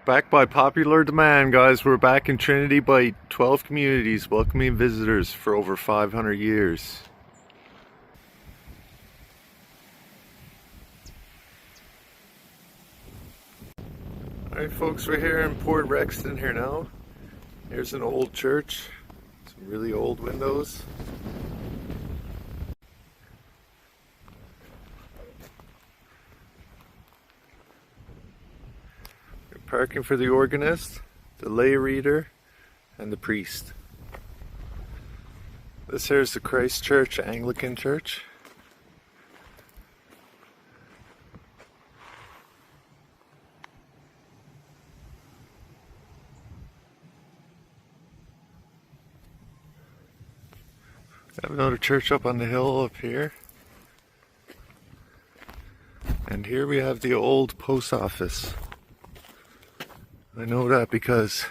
Back by popular demand, guys, we're back in Trinity Bight. 12 communities welcoming visitors for over 500 years. Alright folks, we're here in Port Rexton here now. Here's an old church. Some really old windows. Parking for the organist, the lay reader, and the priest. This here is the Christ Church Anglican Church. I have another church up on the hill up here. And here we have the old post office. I know that because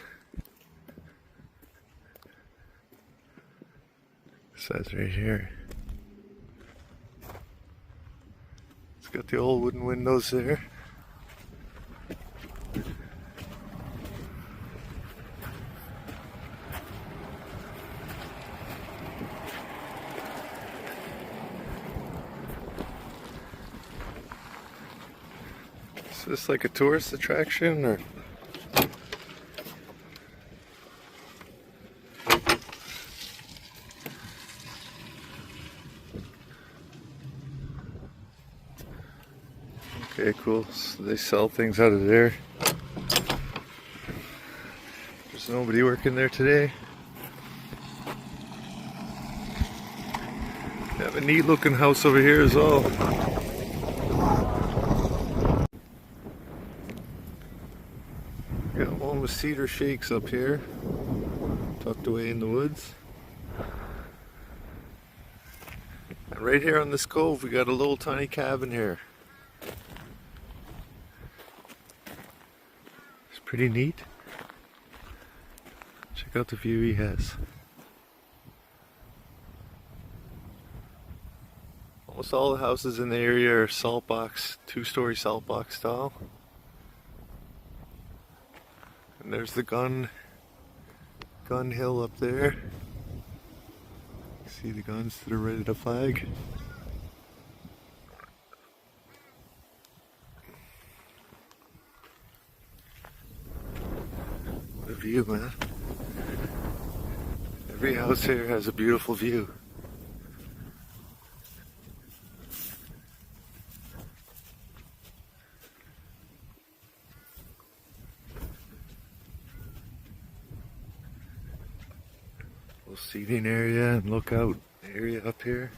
it says right here. It's got the old wooden windows there. Is this like a tourist attraction or? Okay, cool. So they sell things out of there. There's nobody working there today. They have a neat looking house over here as well. Got one with cedar shakes up here, tucked away in the woods. And right here on this cove, we got a little tiny cabin here. Pretty neat. Check out the view he has. Almost all the houses in the area are salt box, two-story salt box style. And there's the gun hill up there. See the guns that are right at the flag. View, man. Every house here has a beautiful view. Little seating area and lookout area up here.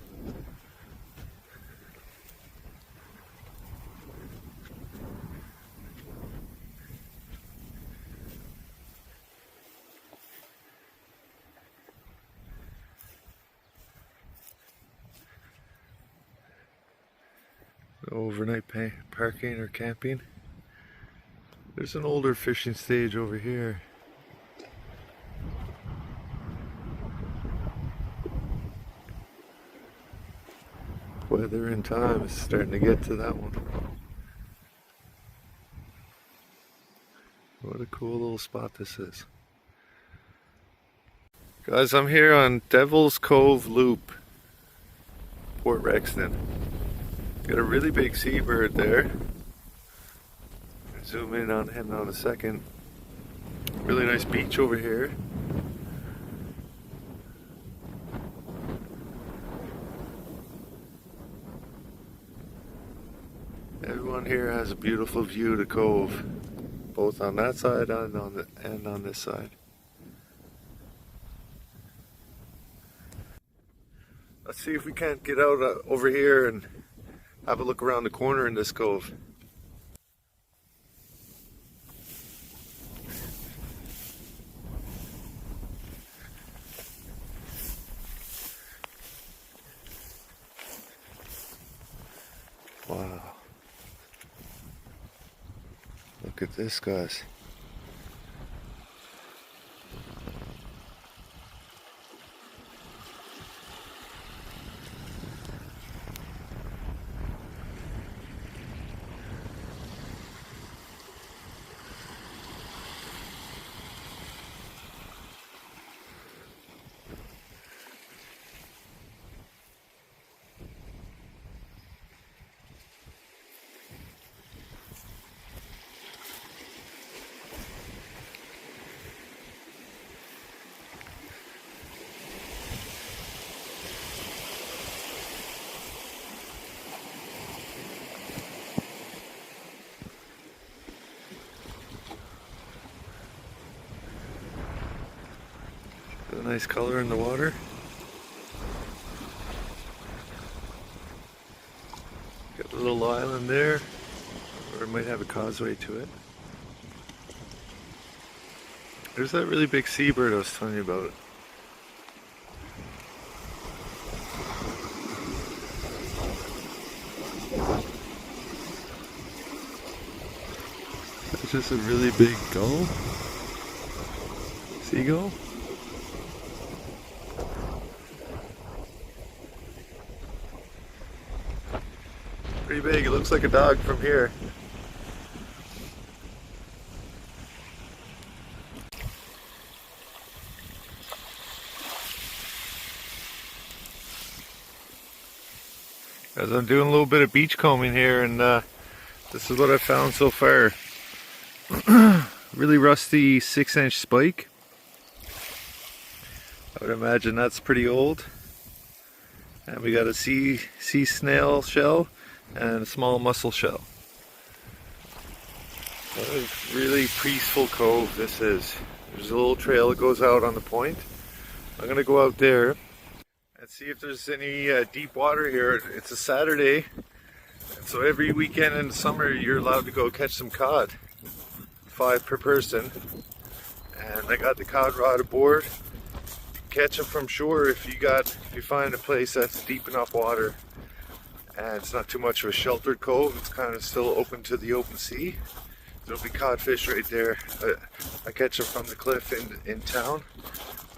Overnight parking or camping. There's an older fishing stage over here. Weather and time is starting to get to that one. What a cool little spot this is. Guys, I'm here on Devil's Cove Loop, Port Rexton. Got a really big seabird there. Zoom in on him in a second. Really nice beach over here. Everyone here has a beautiful view of the cove, both on that side and on this side. Let's see if we can't get out over here and have a look around the corner in this cove. Wow. Look at this, guys. nice color in the water. Got a little island there, or it might have a causeway to it. There's that really big seabird I was telling you about. That's just a really big gull. Seagull. Pretty big, it looks like a dog from here. As I'm doing a little bit of beachcombing here, and this is what I found so far. Really rusty 6-inch spike. I would imagine that's pretty old. And we got a sea snail shell and a small mussel shell. What a really peaceful cove this is. There's a little trail that goes out on the point. I'm gonna go out there and see if there's any deep water here. It's a Saturday, and so every weekend in the summer you're allowed to go catch some cod. 5 per person. And I got the cod rod aboard. Catch them from shore if you find a place that's deep enough water and it's not too much of a sheltered cove. It's kind of still open to the open sea. There'll be codfish right there. I catch them from the cliff in town.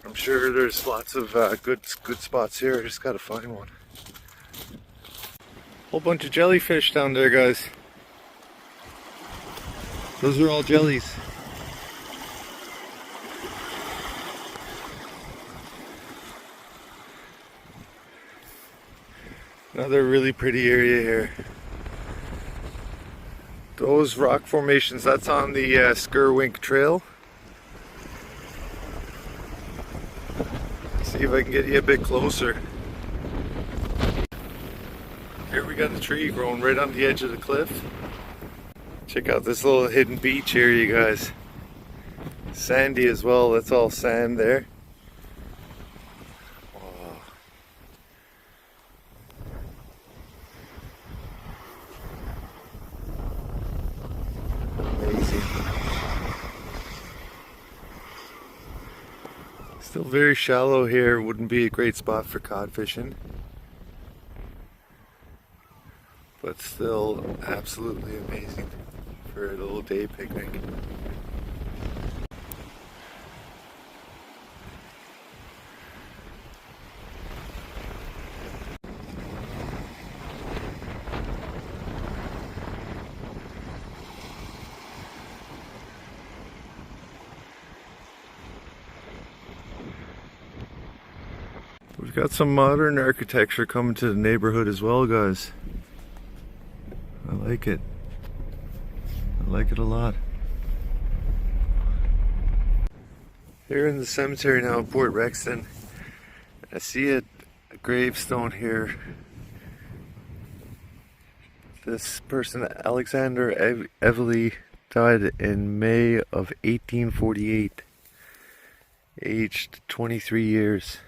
I'm sure there's lots of good spots here. I just gotta find one. Whole bunch of jellyfish down there, guys. Those are all jellies. Another really pretty area here. Those rock formations, that's on the Skirwink Trail. See if I can get you a bit closer. Here we got a tree growing right on the edge of the cliff. Check out this little hidden beach here, you guys. Sandy as well, that's all sand there. Amazing. Still very shallow here, wouldn't be a great spot for cod fishing. But still absolutely amazing for a little day picnic. We've got some modern architecture coming to the neighborhood as well, guys. I like it. I like it a lot. Here in the cemetery now in Port Rexton, I see a gravestone here. This person, Alexander Evely, died in May of 1848, aged 23 years.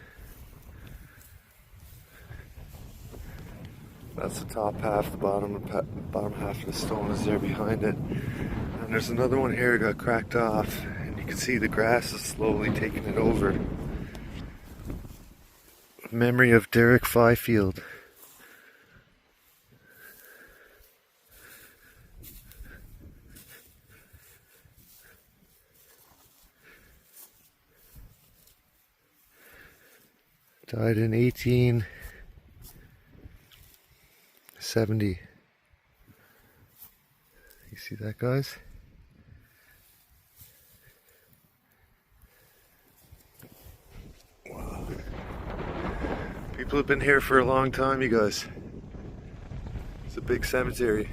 That's the top half, the bottom half of the stone is there behind it. And there's another one here that got cracked off, and you can see the grass is slowly taking it over. Memory of Derek Fifield. Died in 1870. You see that, guys? Wow. People have been here for a long time, you guys. It's a big cemetery.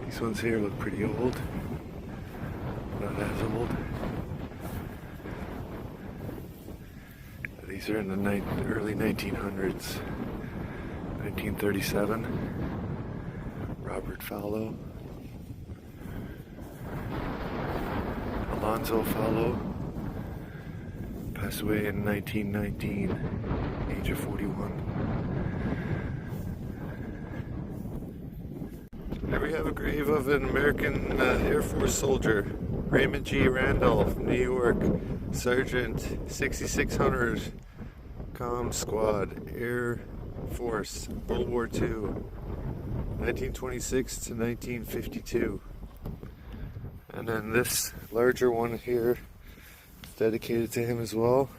These ones here look pretty old. Not as old. These are in the early 1900s. 1937. Robert Fallow. Alonzo Fallow passed away in 1919, age of 41. Here we have a grave of an American Air Force soldier, Raymond G. Randolph, New York, Sergeant 6600 Com Squad, Air Force, World War II, 1926 to 1952. And then this larger one here is dedicated to him as well.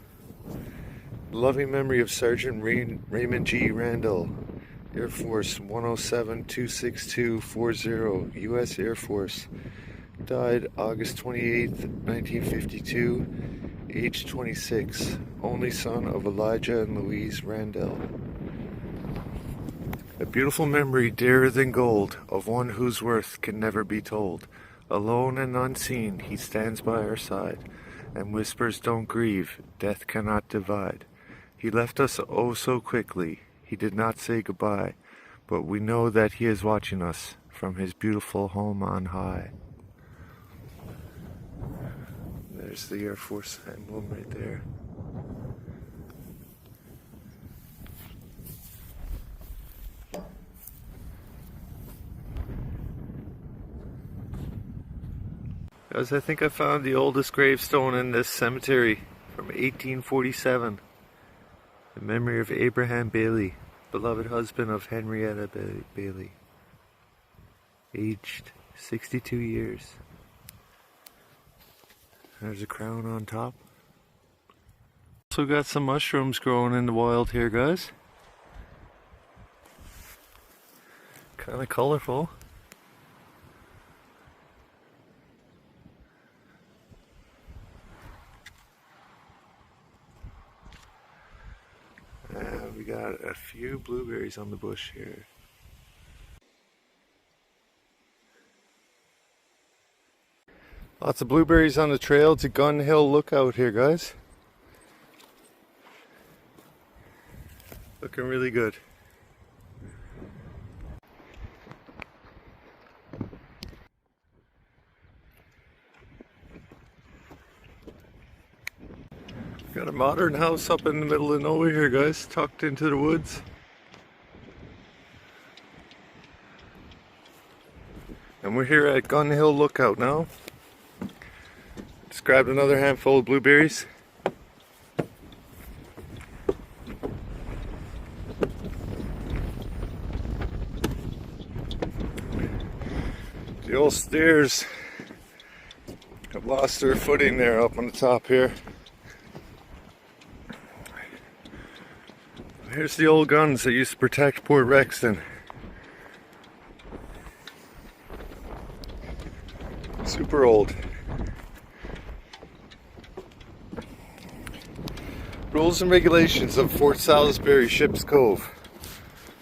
Loving memory of Sergeant Raymond G. Randall, Air Force 107-26240, U.S. Air Force. Died August 28th, 1952, age 26. Only son of Elijah and Louise Randall. A beautiful memory dearer than gold, of one whose worth can never be told. Alone and unseen, he stands by our side, and whispers, "Don't grieve, death cannot divide." He left us oh so quickly, he did not say goodbye, but we know that he is watching us from his beautiful home on high. There's the Air Force emblem right there. Guys, I think I found the oldest gravestone in this cemetery from 1847. In memory of Abraham Bailey, beloved husband of Henrietta Bailey. Aged 62 years. There's a crown on top. Also got some mushrooms growing in the wild here, guys. Kind of colorful. We got a few blueberries on the bush here. Lots of blueberries on the trail to Gun Hill Lookout here, guys. Looking really good. Got a modern house up in the middle of nowhere here, guys, tucked into the woods. And we're here at Gun Hill Lookout now. Just grabbed another handful of blueberries. The old stairs have lost their footing there up on the top here. Here's the old guns that used to protect Port Rexton. Super old. Rules and regulations of Fort Salisbury Ship's Cove.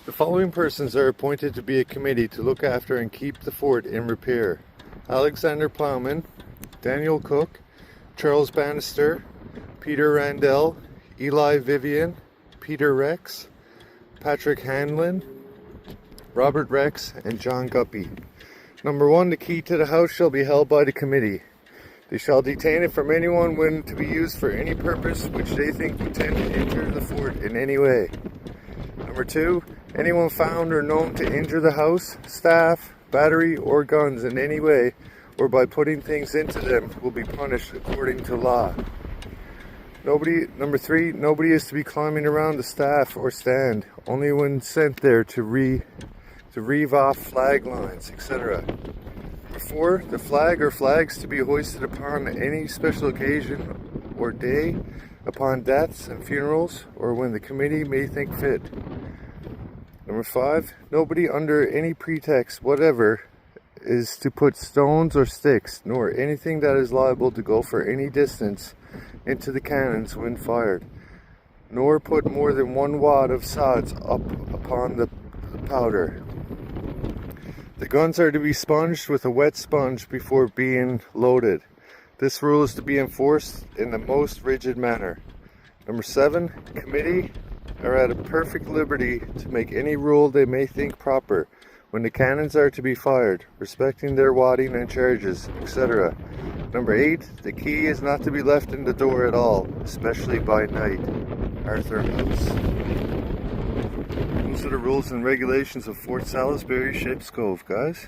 The following persons are appointed to be a committee to look after and keep the fort in repair: Alexander Plowman, Daniel Cook, Charles Bannister, Peter Randell, Eli Vivian, Peter Rex, Patrick Hanlon, Robert Rex, and John Guppy. Number 1, the key to the house shall be held by the committee. They shall detain it from anyone when to be used for any purpose which they think would tend to injure the fort in any way. Number 2, anyone found or known to injure the house, staff, battery, or guns in any way, or by putting things into them, will be punished according to law. Number 3, nobody is to be climbing around the staff or stand, only when sent there to reeve off flag lines, etc. Number 4, the flag or flags to be hoisted upon any special occasion or day, upon deaths and funerals, or when the committee may think fit. Number 5, nobody under any pretext whatever is to put stones or sticks, nor anything that is liable to go for any distance into the cannons when fired, nor put more than 1 wad of sods up upon the powder. The guns are to be sponged with a wet sponge before being loaded. This rule is to be enforced in the most rigid manner. Number 7, committee are at a perfect liberty to make any rule they may think proper when the cannons are to be fired, respecting their wadding and charges, etc., Number 8, the key is not to be left in the door at all, especially by night. Arthur House. Those are the rules and regulations of Fort Salisbury Ships Cove, guys.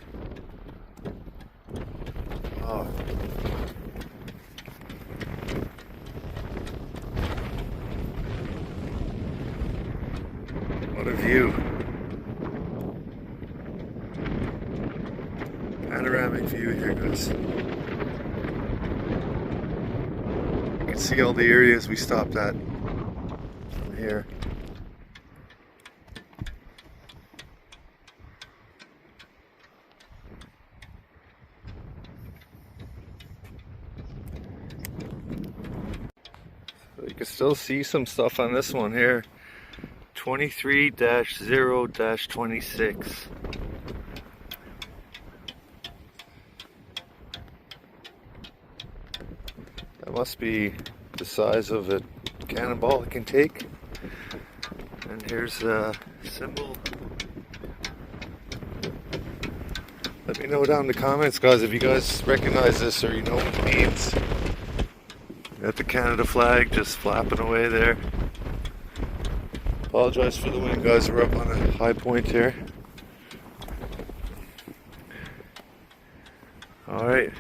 Oh. What a view. Panoramic view here, guys. You can see all the areas we stopped at from here. So you can still see some stuff on this one here. 23-0-26. That must be the size of a cannonball it can take. And here's a symbol. Let me know down in the comments, guys, if you guys recognize this or you know what it means. Got the Canada flag just flapping away there. Apologize for the wind, guys. We're up on a high point here. Alright.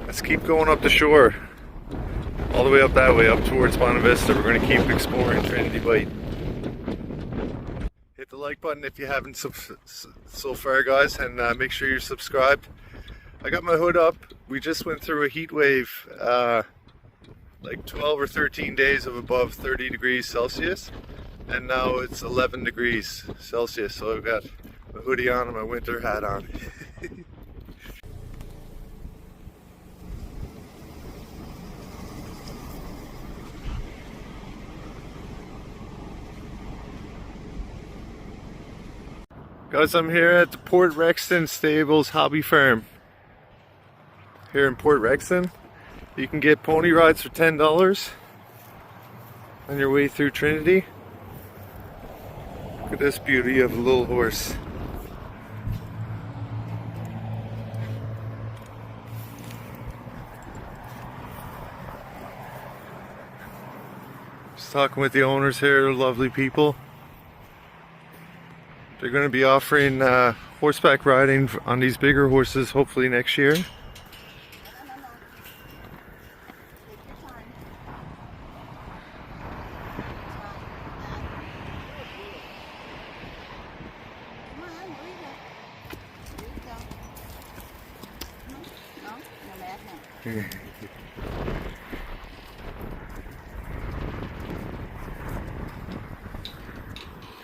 Let's keep going up the shore. All the way up that way, up towards Bonavista. We're going to keep exploring Trinity Bight. Hit the like button if you haven't so far, guys, and make sure you're subscribed. I got my hood up. We just went through a heat wave, like 12 or 13 days of above 30 degrees Celsius, and now it's 11 degrees Celsius, so I've got my hoodie on and my winter hat on. Guys, I'm here at the Port Rexton Stables Hobby Farm. Here in Port Rexton, you can get pony rides for $10 on your way through Trinity. Look at this beauty of a little horse. Just talking with the owners here, they're lovely people. They're going to be offering horseback riding on these bigger horses hopefully next year.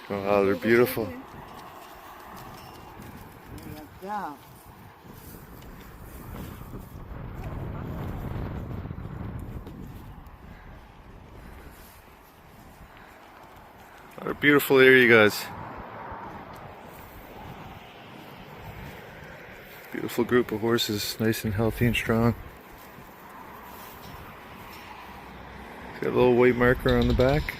Wow, they're beautiful. What a beautiful area, guys. Beautiful group of horses, nice and healthy and strong. Got a little white marker on the back.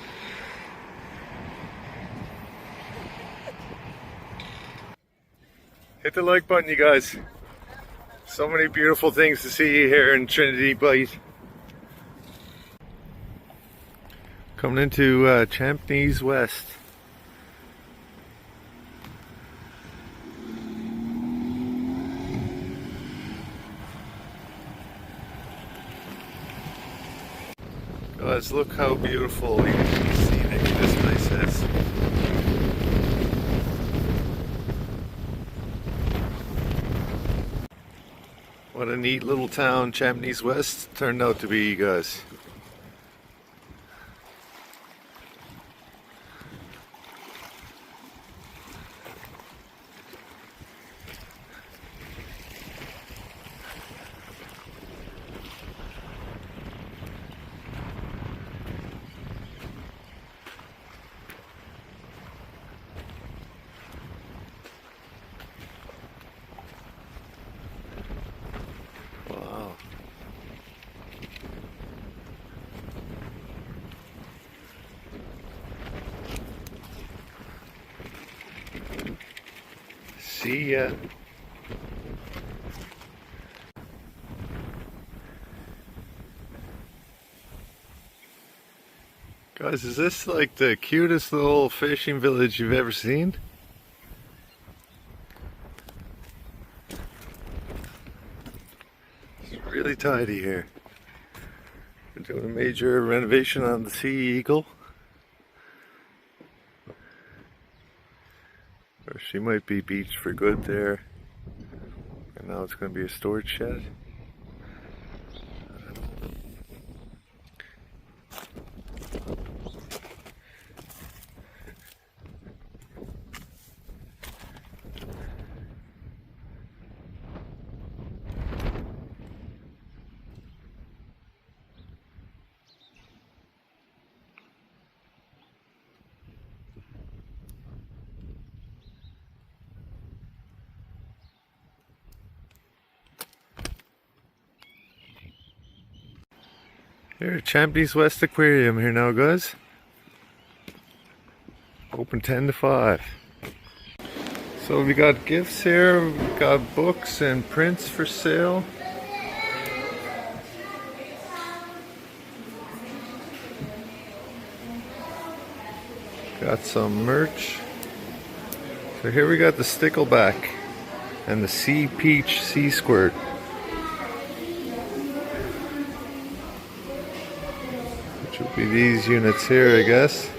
Hit the like button, you guys. So many beautiful things to see here in Trinity Bight. Coming into Champney's West. Guys, look how beautiful and scenic this place is. What a neat little town Champney's West turned out to be, you guys. Wow. See ya. Guys, is this like the cutest little fishing village you've ever seen? It's really tidy here. We're doing a major renovation on the Sea Eagle. Or she might be beached for good there. And now it's going to be a storage shed. Here at Champney's West Aquarium here now, guys. Open 10 to 5. So we got gifts here, we got books and prints for sale. Got some merch. So here we got the stickleback and the sea peach sea squirt. Which would be these units here, I guess.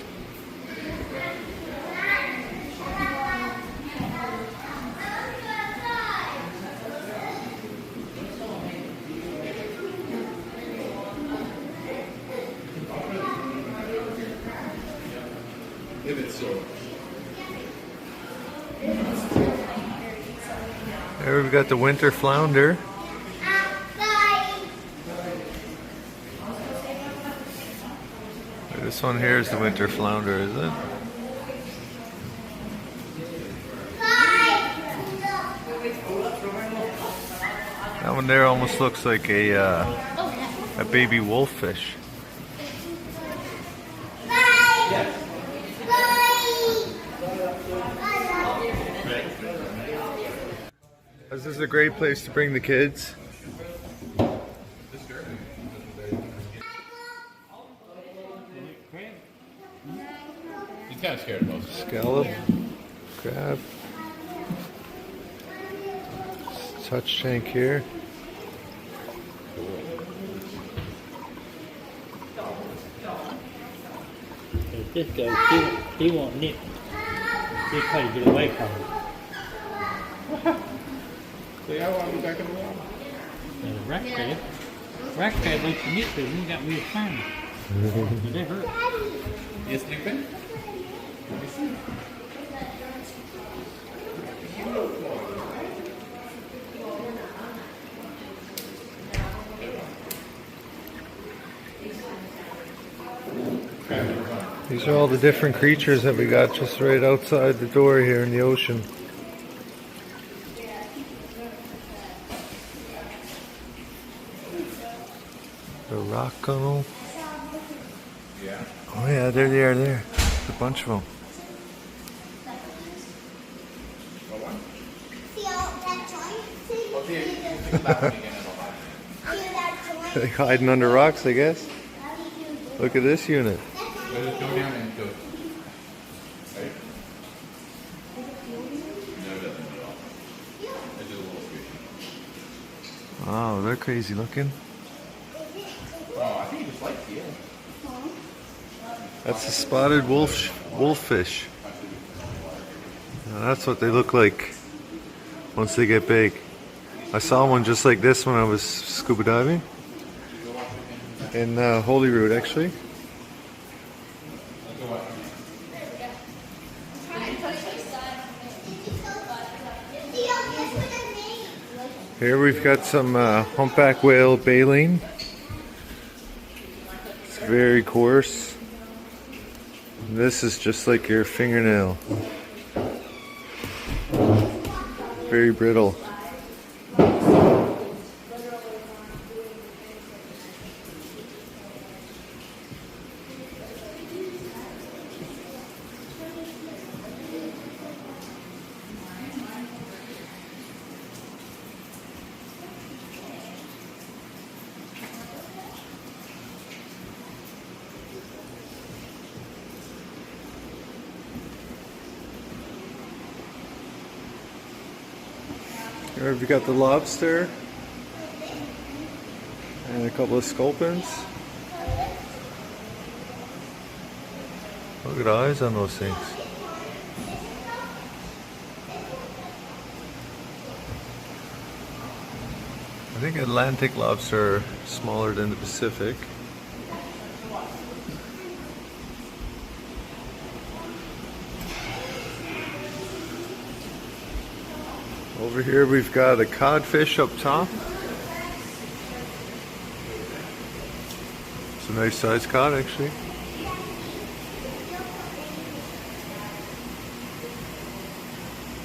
There we've got the winter flounder. This one here is the winter flounder, is it? That one there almost looks like a baby wolffish. This is a great place to bring the kids. He's kind of scared of those. Scallop, crab, touch tank here. If this goes, he won't nip. He'll try to get away from it. See how long we back in the water? And the rack crab lets you nip to them, you got real shiny. But they hurt. You sleeping? Let me see. These are all the different creatures that we got just right outside the door here in the ocean. The rock gunnel. Yeah. Oh yeah, there they are there. There's a bunch of them. They're hiding under rocks, I guess. Look at this unit. Let us go down and go. Right? No, it doesn't at all. It's just a little squishy. Wow, they're crazy looking. Oh, I think he just likes you. That's a spotted wolffish. Now that's what they look like once they get big. I saw one just like this when I was scuba diving in Holyrood, actually. Here we've got some humpback whale baleen. It's very coarse. This is just like your fingernail. Very brittle. Here we've got the lobster and a couple of sculpins. Look at the eyes on those things. I think Atlantic lobster are smaller than the Pacific. Over here we've got a codfish up top. It's a nice sized cod actually.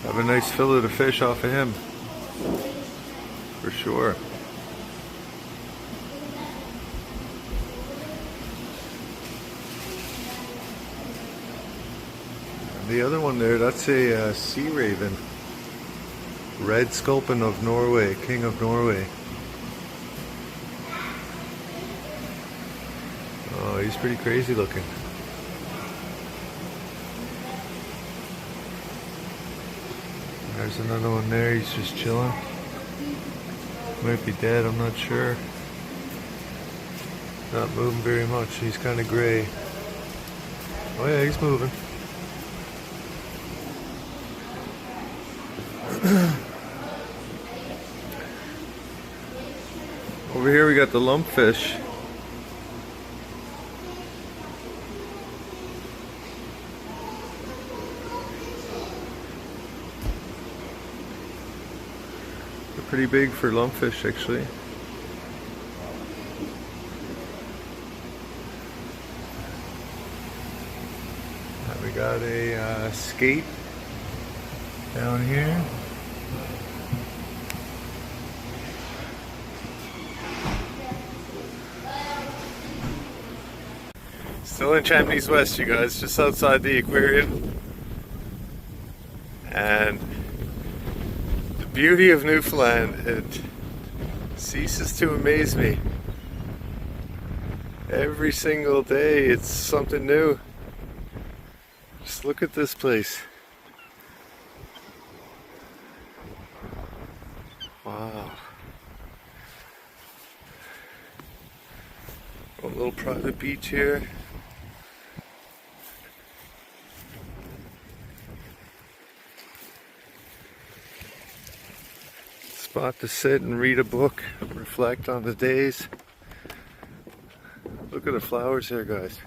Have a nice fillet of fish off of him. For sure. And the other one there, that's a sea raven. Red sculpin of Norway, King of Norway. Oh, he's pretty crazy looking. There's another one there, he's just chilling. Might be dead, I'm not sure. Not moving very much, he's kind of gray. Oh yeah, he's moving. Over here we got the lumpfish. They're pretty big for lumpfish actually. And we got a skate down here. Still in Champney's West, you guys, just outside the aquarium. And the beauty of Newfoundland, it ceases to amaze me. Every single day it's something new. Just look at this place. Wow. A little private beach here. Spot to sit and read a book, reflect on the days. Look at the flowers here, guys.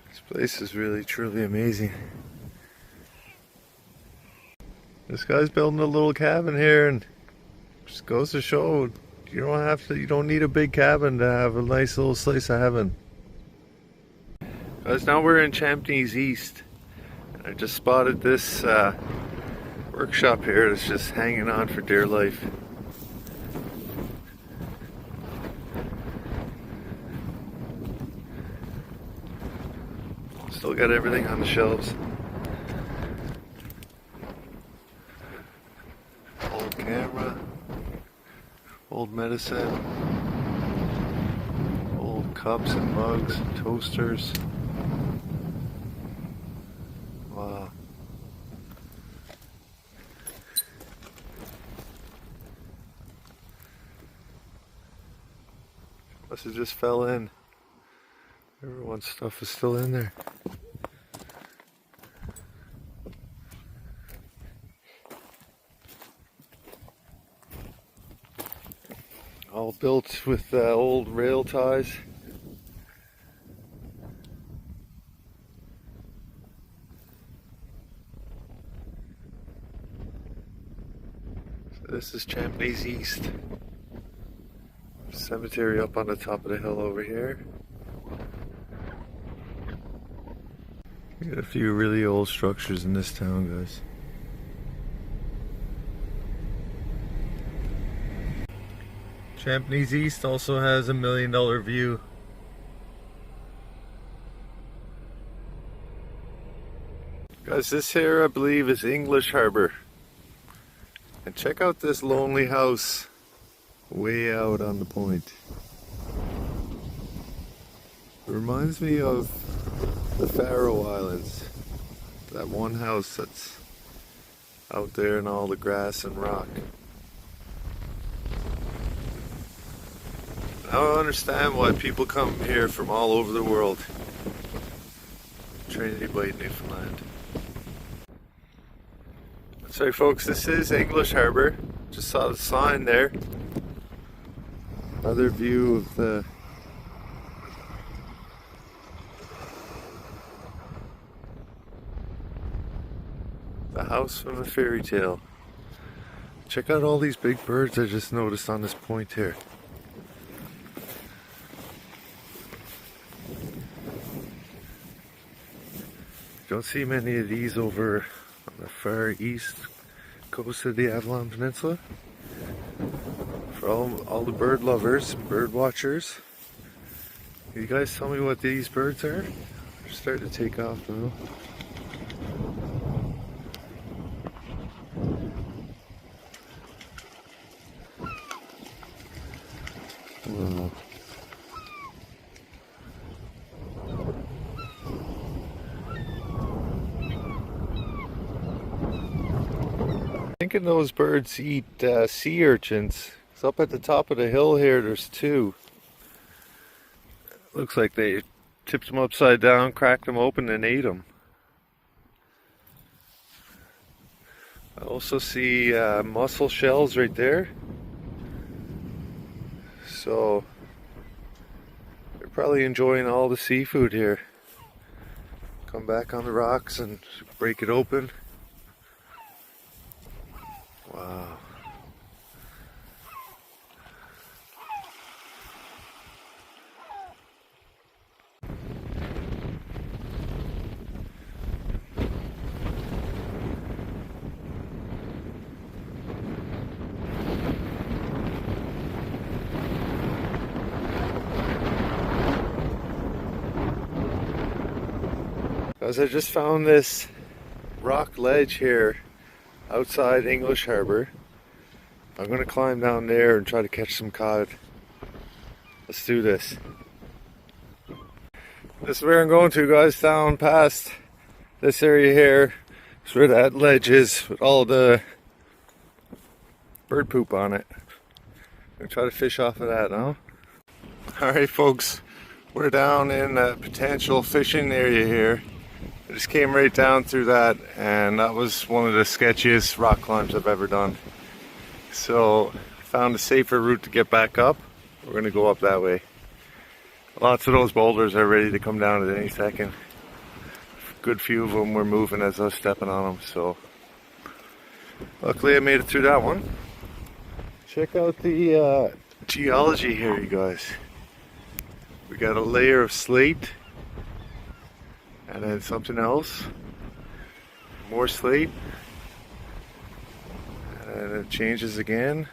This place is really, truly amazing. This guy's building a little cabin here, and just goes to show you don't need a big cabin to have a nice little slice of heaven. Guys, now we're in Champney's East. I just spotted this workshop here that's just hanging on for dear life. Still got everything on the shelves. Old camera. Old medicine, old cups and mugs, toasters. Wow. Must have just fell in. Everyone's stuff is still in there. All built with old rail ties. So this is Champney's East. Cemetery up on the top of the hill over here. We got a few really old structures in this town, guys. Champney's East also has $1 million view. Guys, this here I believe is English Harbor. And check out this lonely house way out on the point. It reminds me of the Faroe Islands. That one house that's out there in all the grass and rock. I don't understand why people come here from all over the world. Trinity Bight, Newfoundland. Sorry folks, this is English Harbour. Just saw the sign there. Another view of the house from a fairy tale. Check out all these big birds I just noticed on this point here. Don't see many of these over on the far east coast of the Avalon Peninsula. For all the bird lovers, bird watchers, can you guys tell me what these birds are? They're starting to take off now. Wow. Thinking those birds eat sea urchins. 'Cause up at the top of the hill here, there's two. Looks like they tipped them upside down, cracked them open, and ate them. I also see mussel shells right there. So they're probably enjoying all the seafood here. Come back on the rocks and break it open. Wow. Guys, I just found this rock ledge here outside English Harbour. I'm going to climb down there and try to catch some cod. Let's do this. This is where I'm going to, guys, down past this area here. It's where that ledge is with all the bird poop on it. I'm going to try to fish off of that now. Alright folks, we're down in a potential fishing area here. I just came right down through that, and that was one of the sketchiest rock climbs I've ever done. So I found a safer route to get back up. We're going to go up that way. Lots of those boulders are ready to come down at any second. A good few of them were moving as I was stepping on them, so luckily I made it through that one. Check out the geology here, you guys. We got a layer of slate, and then something else, more slate, and it changes again.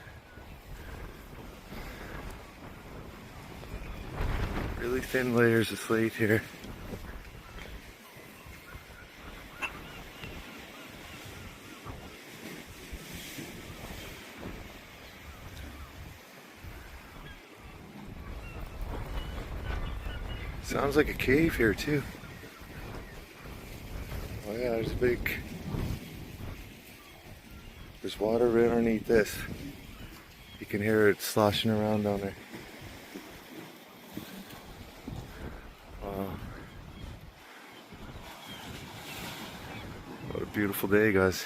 Really thin layers of slate here. Sounds like a cave here too. Oh yeah, there's water right underneath this. You can hear it sloshing around down there. Wow. What a beautiful day, guys.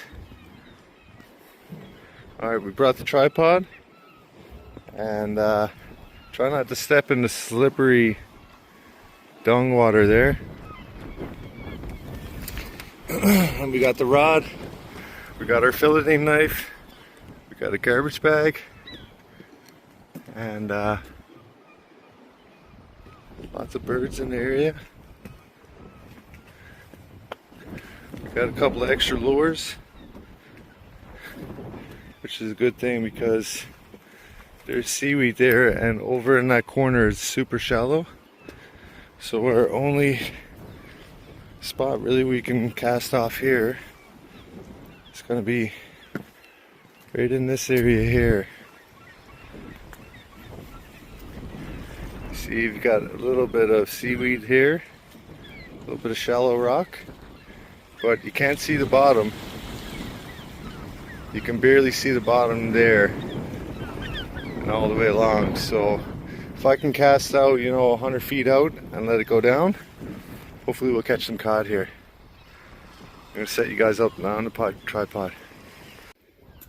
Alright, we brought the tripod, and try not to step in the slippery dung water there. And we got the rod, we got our filleting knife, we got a garbage bag, and lots of birds in the area. We got a couple of extra lures, which is a good thing because there's seaweed there, and over in that corner is super shallow. So our only spot really we can cast off here is going to be right in this area here. See, you've got a little bit of seaweed here, a little bit of shallow rock, but you can't see the bottom. You can barely see the bottom there and all the way along. So if I can cast out, 100 feet out and let it go down, hopefully we'll catch some cod here. I'm gonna set you guys up now on the tripod.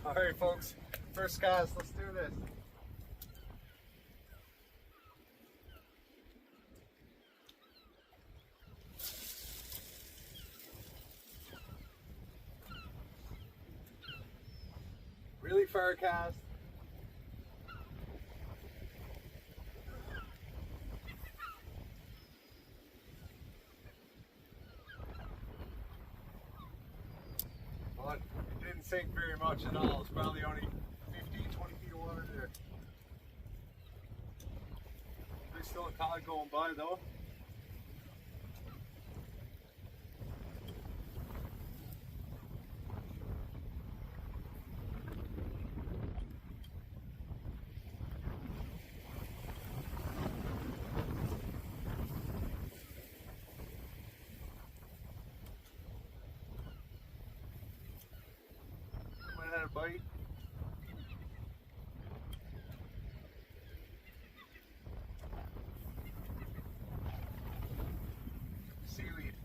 All right, folks, first cast, let's do this. Really far cast. Well, it didn't sink very much at all. It's probably only 15, 20 feet of water there. There's still a cod going by though. Had a bite. Seaweed.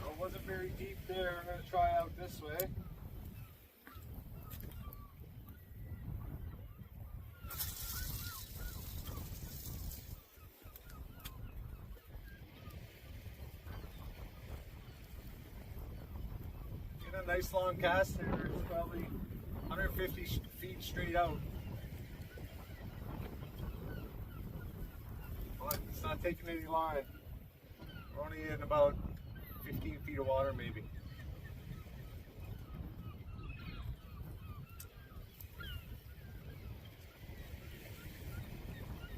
Well, it wasn't very deep there. I'm going to try out this way. A nice long cast there. It's probably 150 feet straight out. But it's not taking any line. We're only in about 15 feet of water maybe.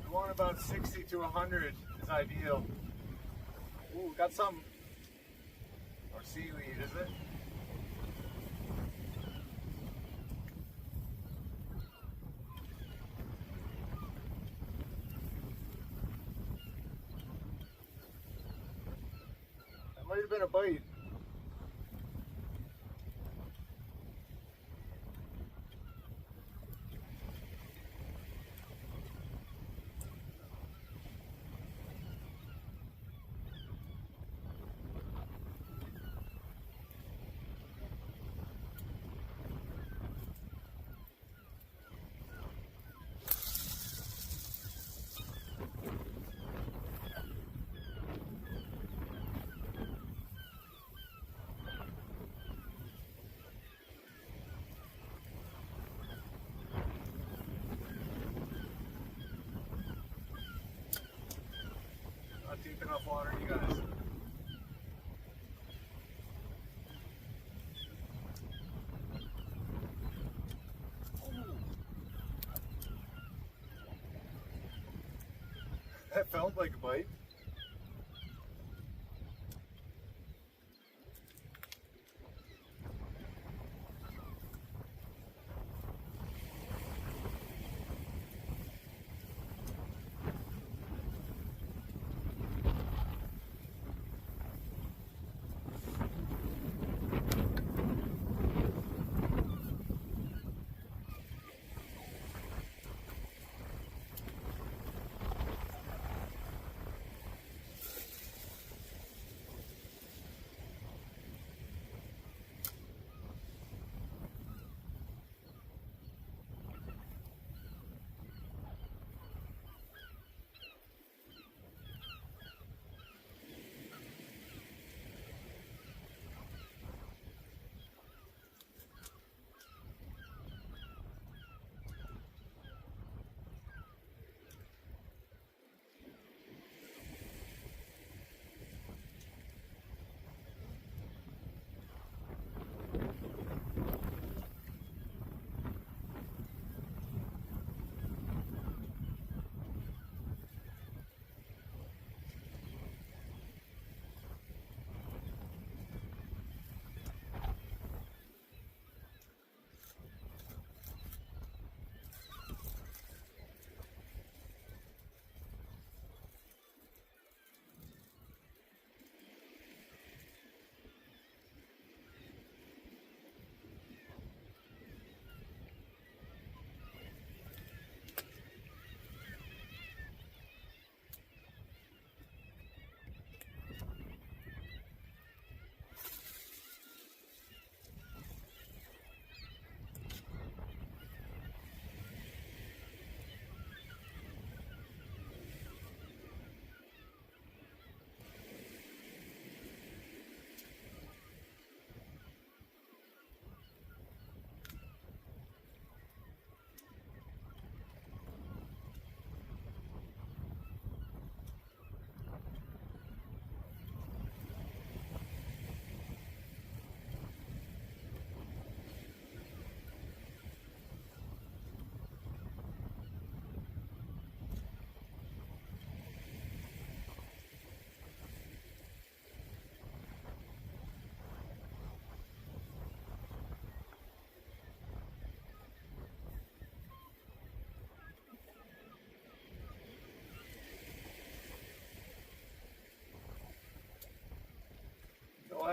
We want about 60 to 100 is ideal. Ooh, got some. Or seaweed, is it? Might have been a bite. Deep enough water, you guys. That felt like a bite.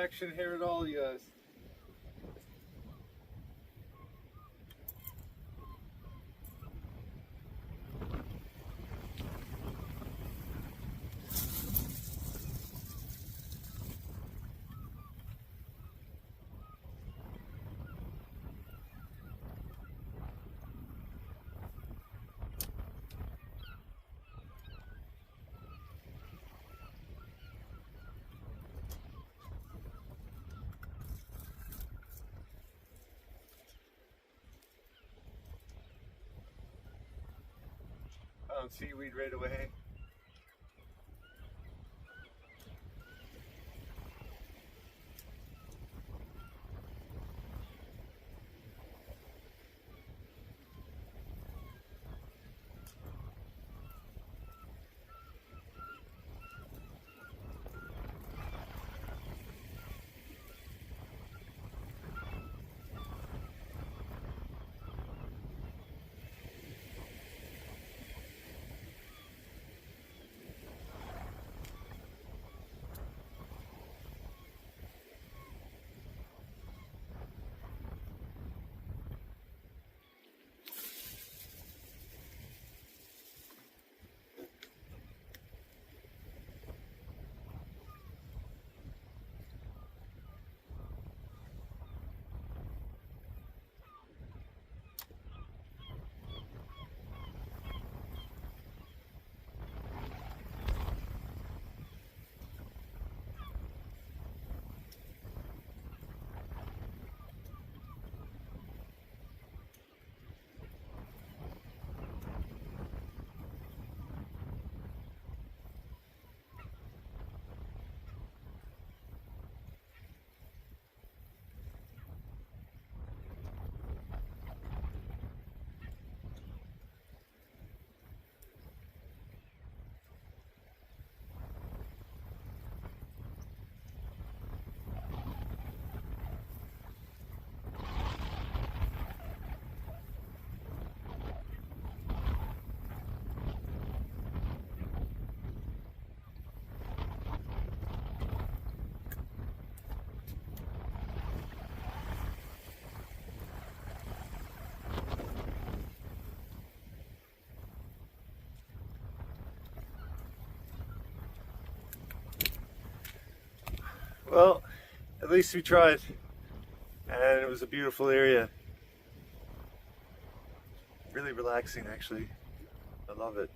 action here at all, you guys. Found seaweed right away. Well, at least we tried, and it was a beautiful area. Really relaxing, actually. I love it.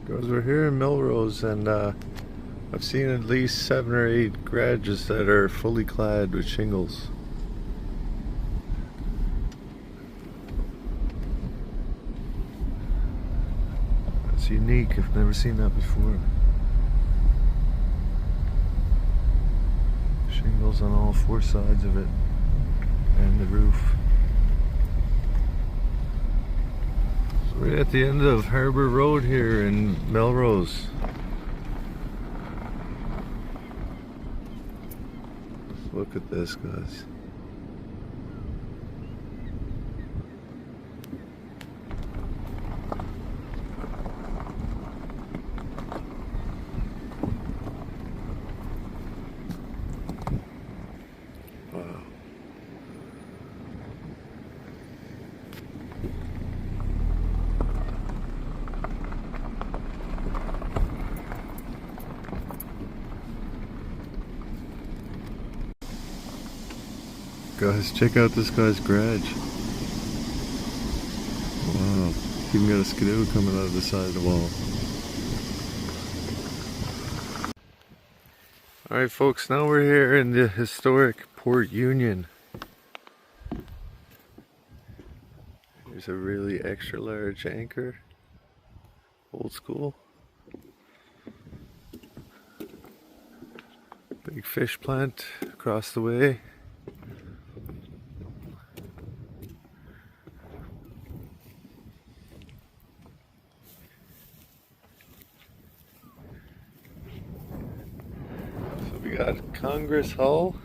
Guys, we're here in Melrose, and I've seen at least 7 or 8 garages that are fully clad with shingles. That's unique. I've never seen that before. Shingles on all 4 sides of it and the roof. We're at the end of Harbour Road here in Melrose. Look at this, guys. Wow. Guys, check out this guy's garage. Wow, even got a skidoo coming out of the side of the wall. Alright folks, now we're here in the historic Port Union. There's a really extra large anchor. Old school. Big fish plant across the way. We got Congress Hall.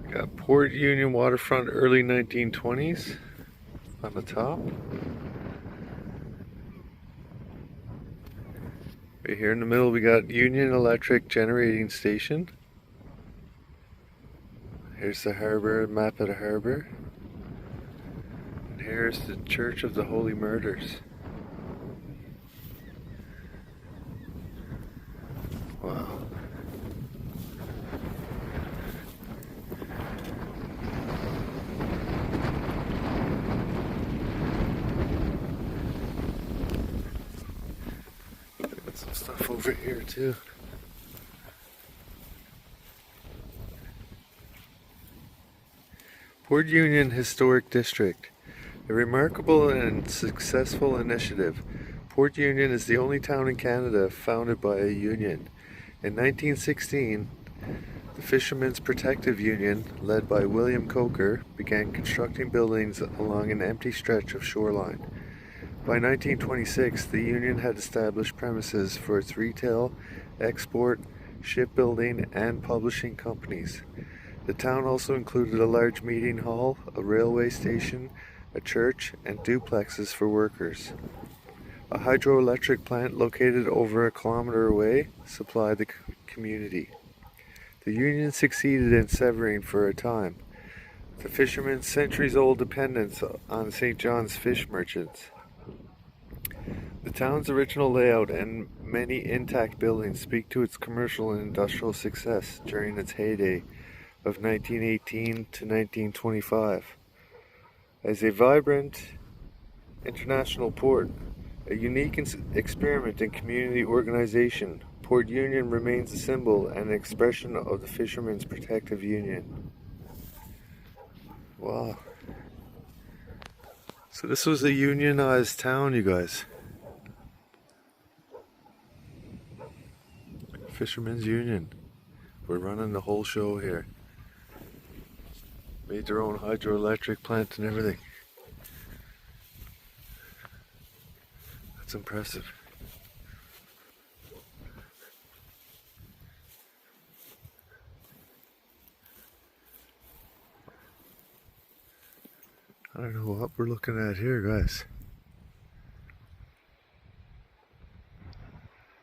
We got Port Union waterfront early 1920s on the top. Right here in the middle we got Union Electric Generating Station. Here's the harbor, map of the harbor. And here's the Church of the Holy Murders. Wow. Got some stuff over here too. Port Union Historic District. A remarkable and successful initiative. Port Union is the only town in Canada founded by a union. In 1916, the Fishermen's Protective Union, led by William Coker, began constructing buildings along an empty stretch of shoreline. By 1926, the union had established premises for its retail, export, shipbuilding, and publishing companies. The town also included a large meeting hall, a railway station, a church, and duplexes for workers. A hydroelectric plant located over a kilometer away supplied the community. The union succeeded in severing for a time the fishermen's centuries-old dependence on St. John's fish merchants. The town's original layout and many intact buildings speak to its commercial and industrial success during its heyday of 1918 to 1925. As a vibrant international port, a unique experiment in community organization, Port Union remains a symbol and an expression of the Fishermen's Protective Union. Wow. So this was a unionized town, you guys. Fishermen's Union. We're running the whole show here. Made their own hydroelectric plant and everything. That's impressive. I don't know what we're looking at here, guys.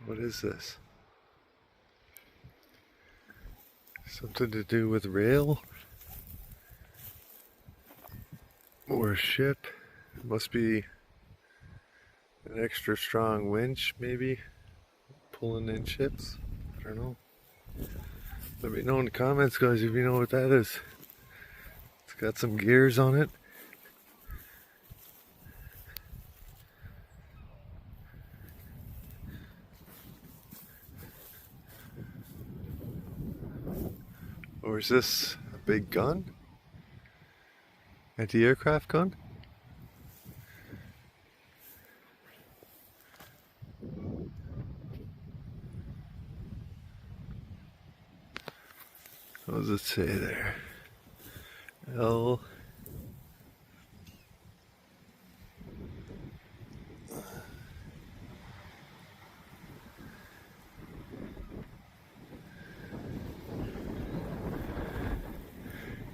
What is this? Something to do with rail? Or a ship? It must be an extra strong winch, maybe, pulling in ships. I don't know. Let me know in the comments, guys, if you know what that is. It's got some gears on it. Or is this a big gun? Anti-aircraft gun? What does it say there? L.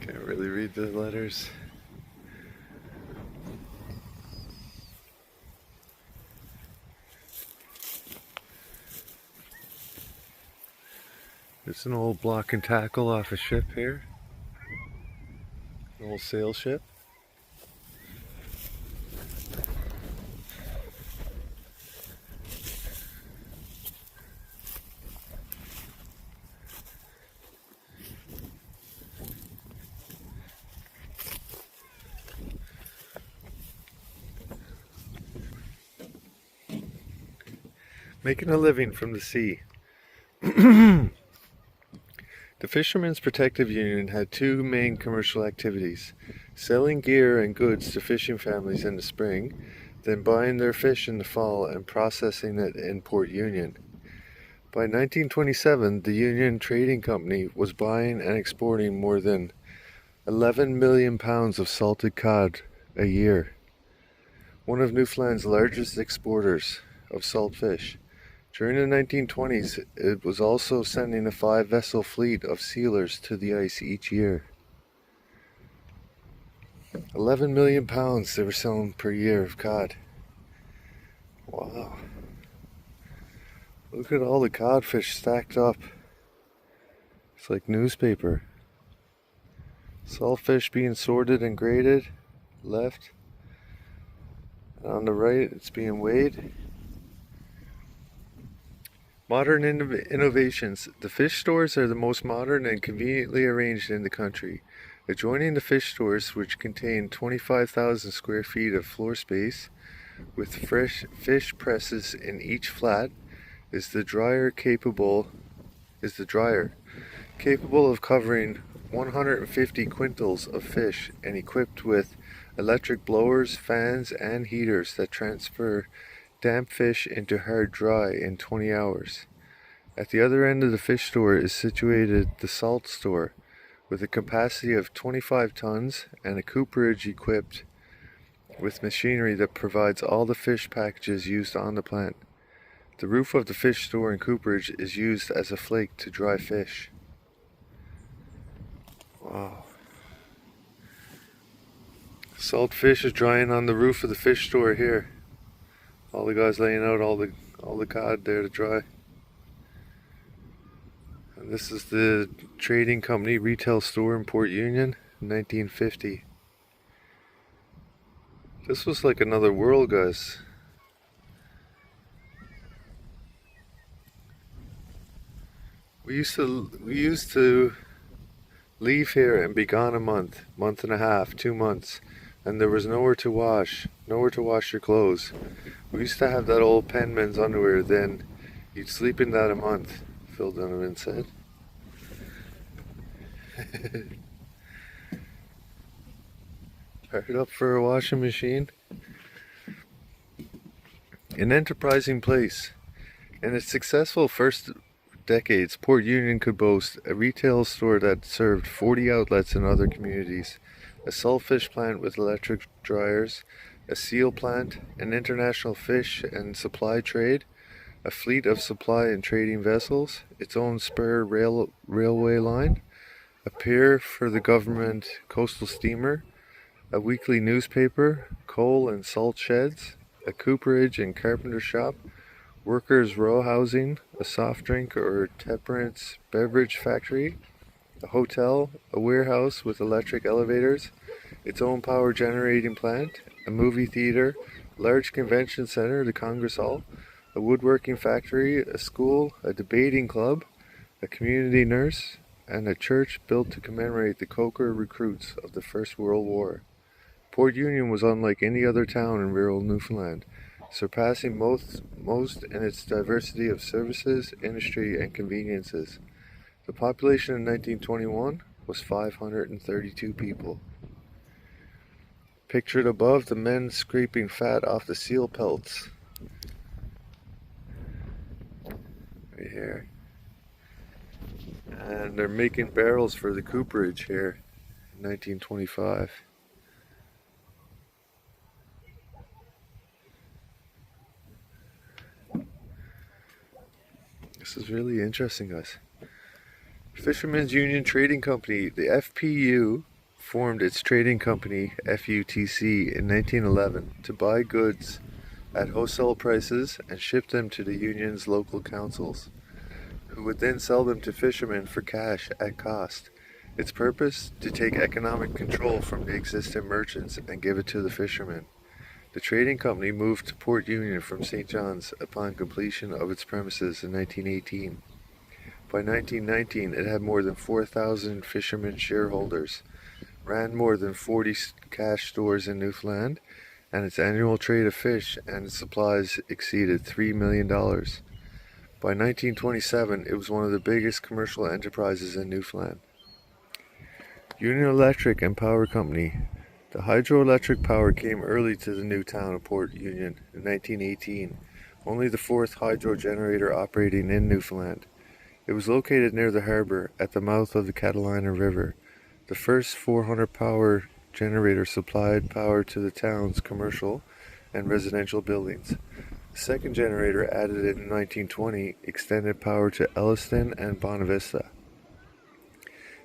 Can't really read the letters. There's an old block and tackle off a ship here. An old sail ship. Making a living from the sea. The Fishermen's Protective Union had two main commercial activities: selling gear and goods to fishing families in the spring, then buying their fish in the fall and processing it in Port Union. By 1927, the Union Trading Company was buying and exporting more than 11 million pounds of salted cod a year. One of Newfoundland's largest exporters of salt fish, During the 1920s, it was also sending a 5-vessel fleet of sealers to the ice each year. 11 million pounds they were selling per year of cod. Wow. Look at all the codfish stacked up. It's like newspaper. Saltfish being sorted and graded. Left. And on the right, it's being weighed. Modern innovations. The fish stores are the most modern and conveniently arranged in the country. Adjoining the fish stores, which contain 25,000 square feet of floor space, with fresh fish presses in each flat, is the dryer capable of covering 150 quintals of fish and equipped with electric blowers, fans, and heaters that transfer damp fish into hard dry in 20 hours. At the other end of the fish store is situated the salt store, with a capacity of 25 tons and a cooperage equipped with machinery that provides all the fish packages used on the plant. The roof of the fish store and cooperage is used as a flake to dry fish. Wow. Salt fish is drying on the roof of the fish store here. All the guys laying out all the cod there to dry. And this is the trading company retail store in Port Union, 1950. This was like another world, guys. We used to leave here and be gone a month and a half, 2 months, and there was nowhere to wash your clothes. We used to have that old penman's underwear, then you'd sleep in that a month, Phil Donovan said. Fired up for a washing machine. An enterprising place. In its successful first decades, Port Union could boast a retail store that served 40 outlets in other communities, a saltfish plant with electric dryers, a seal plant, an international fish and supply trade, a fleet of supply and trading vessels, its own spur railway line, a pier for the government coastal steamer, a weekly newspaper, coal and salt sheds, a cooperage and carpenter shop, workers' row housing, a soft drink or temperance beverage factory, a hotel, a warehouse with electric elevators, its own power generating plant, a movie theater, large convention center, the Congress Hall, a woodworking factory, a school, a debating club, a community nurse, and a church built to commemorate the Quaker recruits of the First World War. Port Union was unlike any other town in rural Newfoundland, surpassing most in its diversity of services, industry, and conveniences. The population in 1921 was 532 people. Pictured above, the men scraping fat off the seal pelts. Right here. And they're making barrels for the cooperage here in 1925. This is really interesting, guys. Fishermen's Union Trading Company, the FPU, formed its trading company, FUTC, in 1911 to buy goods at wholesale prices and ship them to the union's local councils, who would then sell them to fishermen for cash at cost. Its purpose? To take economic control from the existing merchants and give it to the fishermen. The trading company moved to Port Union from St. John's upon completion of its premises in 1918. By 1919, it had more than 4,000 fishermen shareholders, ran more than 40 cash stores in Newfoundland, and its annual trade of fish and supplies exceeded $3 million. By 1927, it was one of the biggest commercial enterprises in Newfoundland. Union Electric and Power Company. The hydroelectric power came early to the new town of Port Union in 1918, only the fourth hydro generator operating in Newfoundland. It was located near the harbour at the mouth of the Catalina River. The first 400 power generator supplied power to the town's commercial and residential buildings. The second generator, added in 1920, extended power to Elliston and Bonavista.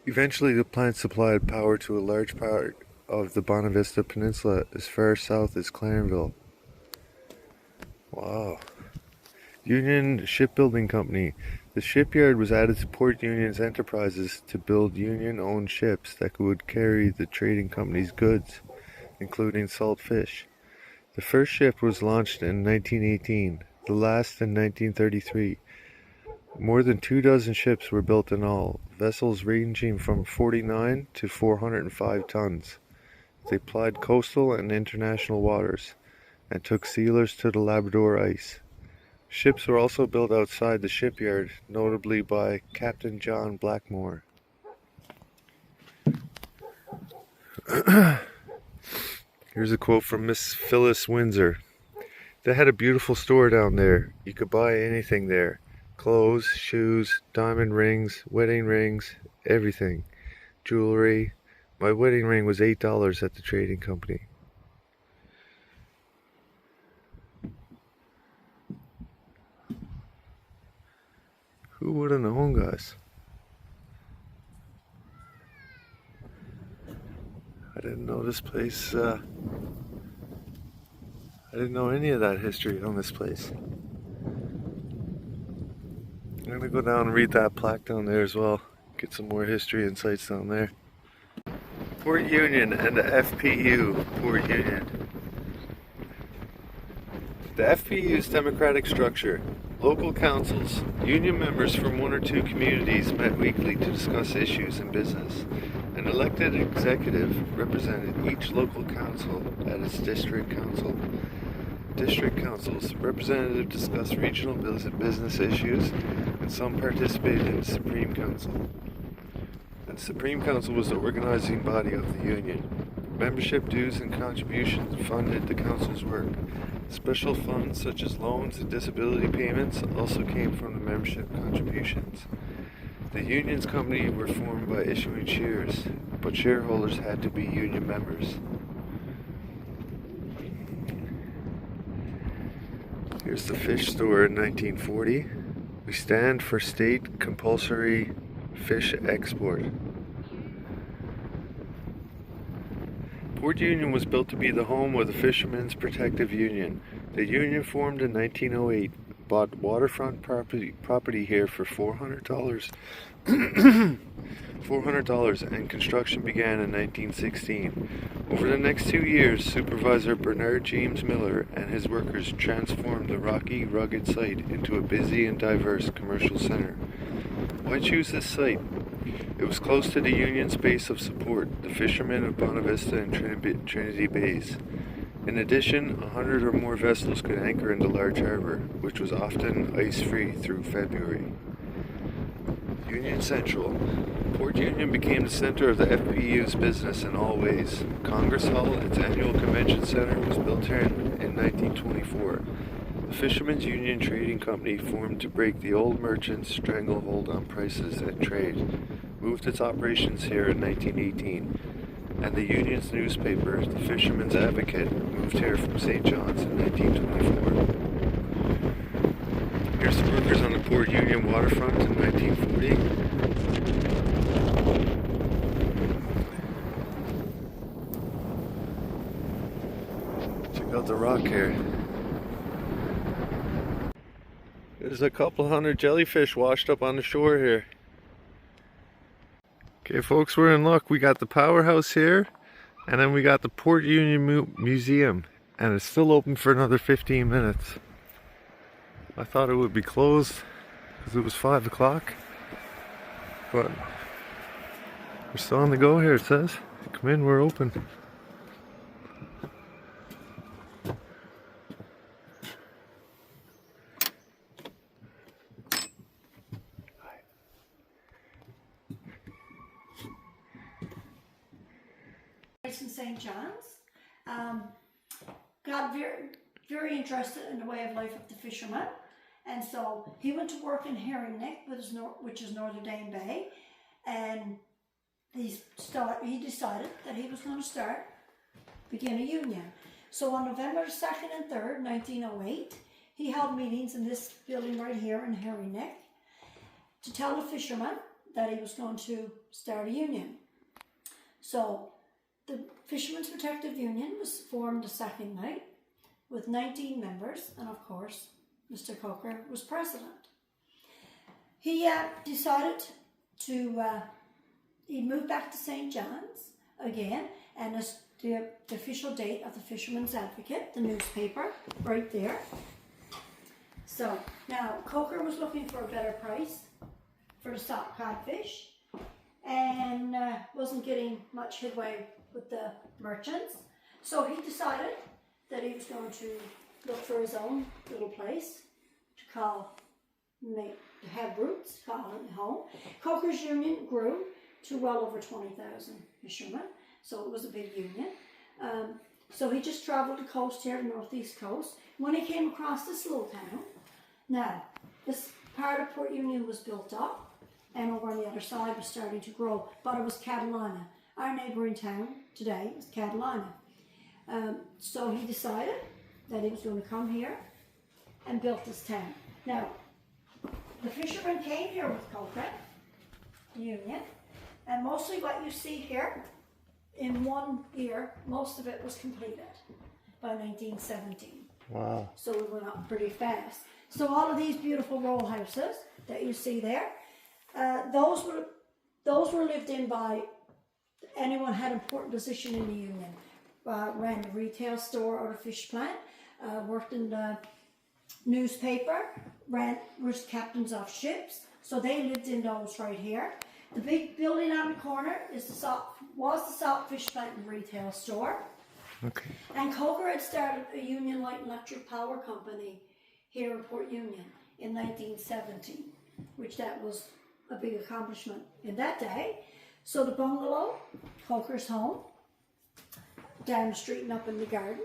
Eventually, the plant supplied power to a large part of the Bonavista Peninsula as far south as Clarenville. Wow. Union Shipbuilding Company. The shipyard was added to Port Union's enterprises to build Union-owned ships that would carry the trading company's goods, including salt fish. The first ship was launched in 1918, the last in 1933. More than 24 ships were built in all, vessels ranging from 49 to 405 tons. They plied coastal and international waters, and took sealers to the Labrador ice. Ships were also built outside the shipyard, notably by Captain John Blackmore. Here's a quote from Miss Phyllis Windsor. They had a beautiful store down there. You could buy anything there. Clothes, shoes, diamond rings, wedding rings, everything. Jewelry. My wedding ring was $8 at the trading company. Who would have known, guys? I didn't know this place, I didn't know any of that history on this place. I'm gonna go down and read that plaque down there as well. Get some more history insights down there. Port Union and the FPU, Port Union. The FPU's democratic structure. Local councils. Union members from one or two communities met weekly to discuss issues in business. An elected executive represented each local council at its district council. District councils. Representatives discussed regional business issues, and some participated in the Supreme Council. And the Supreme Council was the organizing body of the Union. Membership dues and contributions funded the council's work. Special funds such as loans and disability payments also came from the membership contributions. The Union's company were formed by issuing shares, but shareholders had to be Union members. Here's the fish store in 1940. We stand for state compulsory fish export. Port Union was built to be the home of the Fishermen's Protective Union. The union formed in 1908, bought waterfront property here for $400. $400, and construction began in 1916. Over the next 2 years, Supervisor Bernard James Miller and his workers transformed the rocky, rugged site into a busy and diverse commercial center. Why choose this site? It was close to the Union's base of support, the fishermen of Bonavista and Trinity Bays. In addition, 100 or more vessels could anchor in the large harbor, which was often ice-free through February. Union Central. Port Union became the center of the FPU's business in all ways. Congress Hall, its annual convention center, was built here in 1924. The Fishermen's Union Trading Company, formed to break the old merchants' stranglehold on prices and trade, moved its operations here in 1918. And the Union's newspaper, the Fisherman's Advocate, moved here from St. John's in 1924. Here's the workers on the Port Union waterfront in 1940. Check out the rock here. There's a couple hundred jellyfish washed up on the shore here. Okay folks, we're in luck. We got the powerhouse here, and then we got the Port Union Museum, and it's still open for another 15 minutes. I thought it would be closed because it was 5 o'clock, but we're still on the go here, it says. Come in, we're open. In St. John's, got very interested in the way of life of the fishermen, and so he went to work in Herring Neck, which is Notre Dame Bay, and he decided that he was going to begin a union. So on November 2nd and 3rd, 1908, he held meetings in this building right here in Herring Neck to tell the fishermen that he was going to start a union. So the Fishermen's Protective Union was formed the second night with 19 members, and of course Mr. Coker was president. He decided to he'd move back to St. John's again, and as the official date of the Fisherman's Advocate, the newspaper, right there. So now Coker was looking for a better price for the stock codfish, and wasn't getting much headway with the merchants. So he decided that he was going to look for his own little place to have roots, call it home. Coker's union grew to well over 20,000 fishermen, so it was a big union. So he just traveled the coast here, the northeast coast, when he came across this little town. Now, this part of Port Union was built up, and over on the other side was starting to grow, but it was Catalina. Our neighbouring town today is Catalina. So he decided that he was going to come here and built this town. Now, the fishermen came here with Coker, the union, and mostly what you see here, in 1 year, most of it was completed by 1917. Wow. So we went up pretty fast. So all of these beautiful row houses that you see there, those were lived in by anyone had important position in the union. Ran the retail store or the fish plant, worked in the newspaper, was captains of ships. So they lived in those right here. The big building on the corner is the salt fish plant and retail store. Okay. And Coker had started a Union Light and Electric Power Company here in Port Union in 1917, which that was a big accomplishment in that day. So the bungalow, Coker's home, down the street and up in the garden,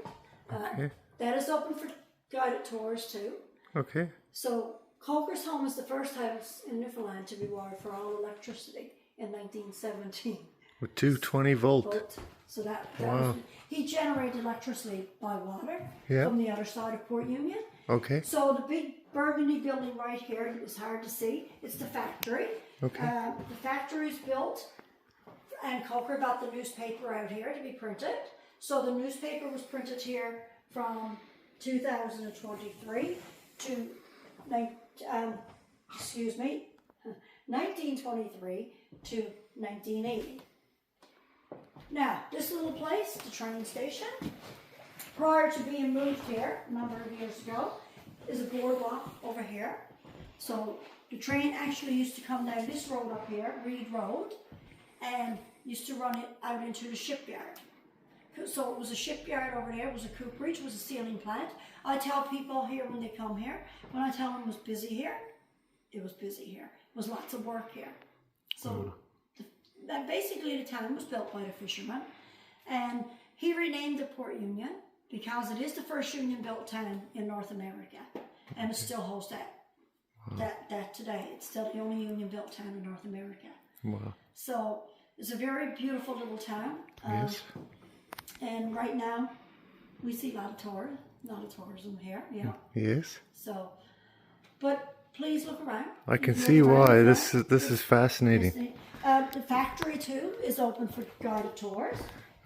Okay. that is open for guided tours too. Okay. So Coker's home is the first house in Newfoundland to be wired for all electricity in 1917. With 220 volt. So that Wow. was, he generated electricity by water Yeah. from the other side of Port Union. Okay. So the big burgundy building right here, it was hard to see, it's the factory. Okay. The factory's built, and Coker got the newspaper out here to be printed. So the newspaper was printed here from 2023 to 1923 to 1980. Now, this little place, the train station, prior to being moved here a number of years ago, is a boardwalk over here. So the train actually used to come down this road up here, Reed Road, and used to run it out into the shipyard. So it was a shipyard over there, it was a cooperage, it was a sealing plant. I tell people here when they come here, when I tell them it was busy here, it was busy here. It was lots of work here. So basically the town was built by the fishermen, and he renamed it Port Union because it is the first union built town in North America, and it still holds that today. It's still the only union built town in North America. Wow. So it's a very beautiful little town. Yes. And right now we see a lot of tourism here. Yeah. Yes. So, but please look around. I can Look see around why. the This front. is fascinating. The factory too is open for guided tours.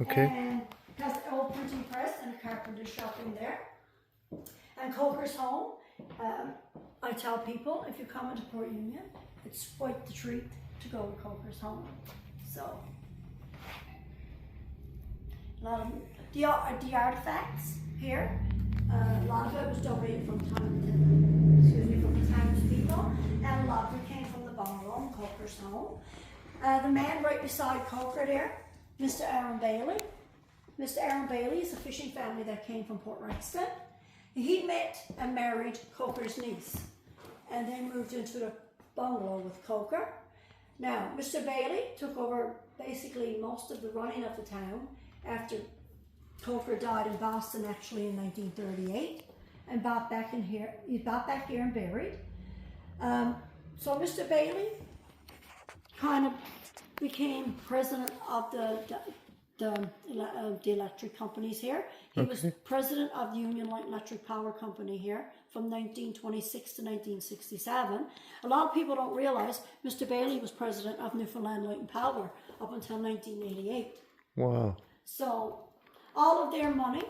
Okay. And has an old printing press and a carpenter shop in there. And Coker's home. I tell people if you come into Port Union, it's quite the treat to go to Coker's home. So a lot of the artifacts here. A lot of it was donated from the townspeople, and a lot of it came from the bungalow in Coker's home. The man right beside Coker there, Mr. Aaron Bailey. Mr. Aaron Bailey is a fishing family that came from Port Rexton. He met and married Coker's niece, and then moved into the bungalow with Coker. Now, Mr. Bailey took over basically most of the running of the town after Coker died in Boston actually in 1938, and bought back in here. He bought back here and buried. So Mr. Bailey kind of became president of the electric companies here. He was president of the Union Light and Electric Power Company here from 1926 to 1967. A lot of people don't realize Mr. Bailey was president of Newfoundland Light and Power up until 1988. Wow. So all of their money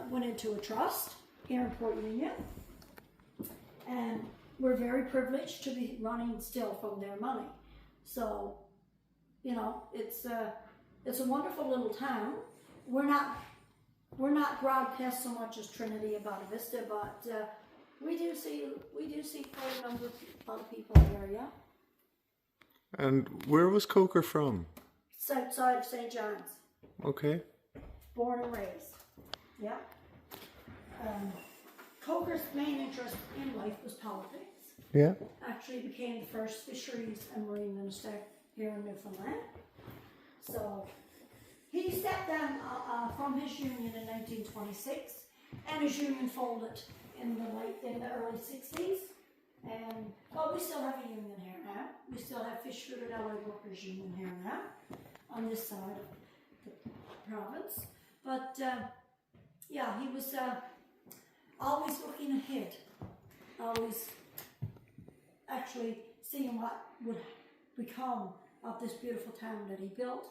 went into a trust here in Port Union, and we're very privileged to be running still from their money. So, you know, it's a wonderful little town. We're not broadcast so much as Trinity and Bonavista, but we do see quite a number of people here, yeah. And where was Coker from? South side of St. John's. Okay. Born and raised. Yeah. Coker's main interest in life was politics. Yeah. Actually became the first fisheries and marine minister here in Newfoundland. So he stepped down from his union in 1926, and his union folded in the early 60s. And well, we still have a union here now. We still have Fish Food and Allied Workers Union here now on this side of the province. But yeah, he was always looking ahead, always actually seeing what would become of this beautiful town that he built.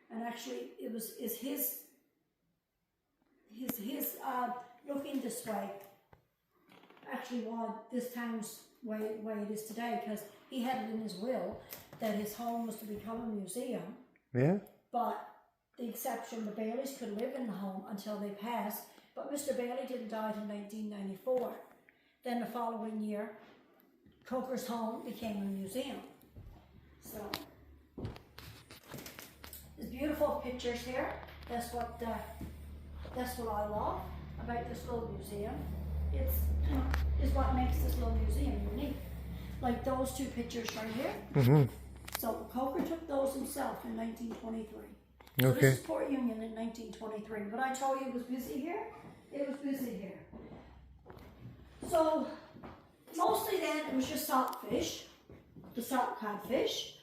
And actually, his looking this way actually why this town's way it is today, because he had it in his will that his home was to become a museum. Yeah. But the exception, the Baileys could live in the home until they passed. But Mr. Bailey didn't die in 1994. Then the following year, Coker's home became a museum. So there's beautiful pictures here. That's what I love about this little museum. It's is what makes this little museum unique. Like those two pictures right here. Mm-hmm. So Coker took those himself in 1923. So Okay. this is Port Union in 1923. When I told you it was busy here, it was busy here. So mostly then it was just salt fish, the salt codfish.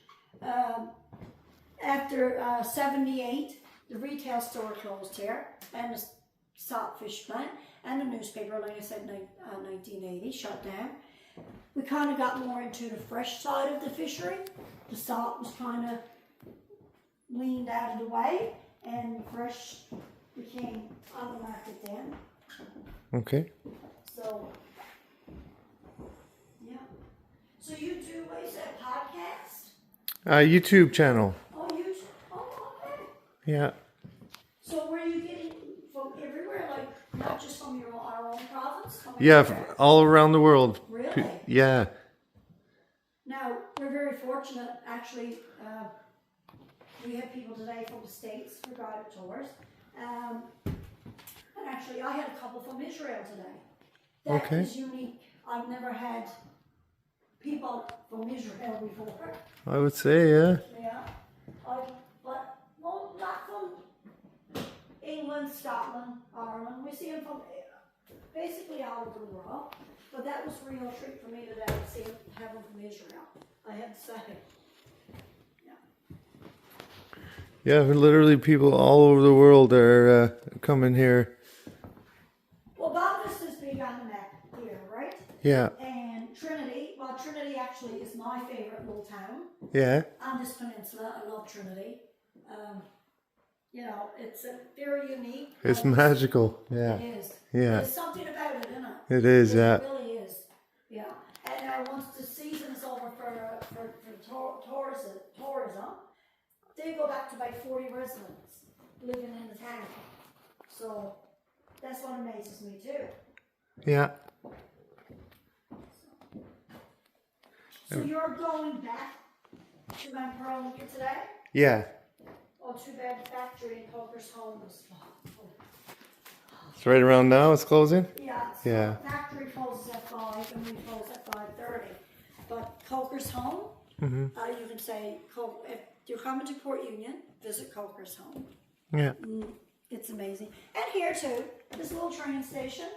After 78, the retail store closed here, and the salt fish plant, and the newspaper, like I said, 1980, shut down. We kind of got more into the fresh side of the fishery. The salt was kind of leaned out of the way, and fresh became on the market then. Okay. So, yeah. So you do, what you said, podcast? YouTube channel. Oh, you, oh, okay. Yeah. So were you getting from everywhere, like not just from our own province? From Yeah, everywhere? all around the world. Really? Yeah. Now, we're very fortunate, actually, we had people today from the States for guided tours. And actually, I had a couple from Israel today. That is unique. I've never had people from Israel before. I would say, yeah. Yeah. But well, not from England, Scotland, Ireland. We see them from basically all over the world. But that was a real treat for me today to see have them from Israel. I had to say. Yeah, literally people all over the world are coming here. Well, Bonavista is big on the map here, right? Yeah. And Trinity, well, Trinity actually is my favorite little town Yeah. on this peninsula. I love Trinity. You know, it's a very unique. It's place. magical. Yeah. It is. Yeah. There's something about it, isn't it? It is, yeah. It really is. Yeah. And now once the season's over for tourism, they go back to about 40 residents living in the town. So that's what amazes me too. Yeah. So you're going back to Mount Pearl today? Yeah. Oh, too bad the factory in Coker's home was It's right around now, it's closing? Yeah. So Yeah. the factory closes at 5 and we close at 5:30. But Coker's home, you can say, if you're coming to Port Union, visit Coker's home. Yeah. It's amazing. And here too, this little train station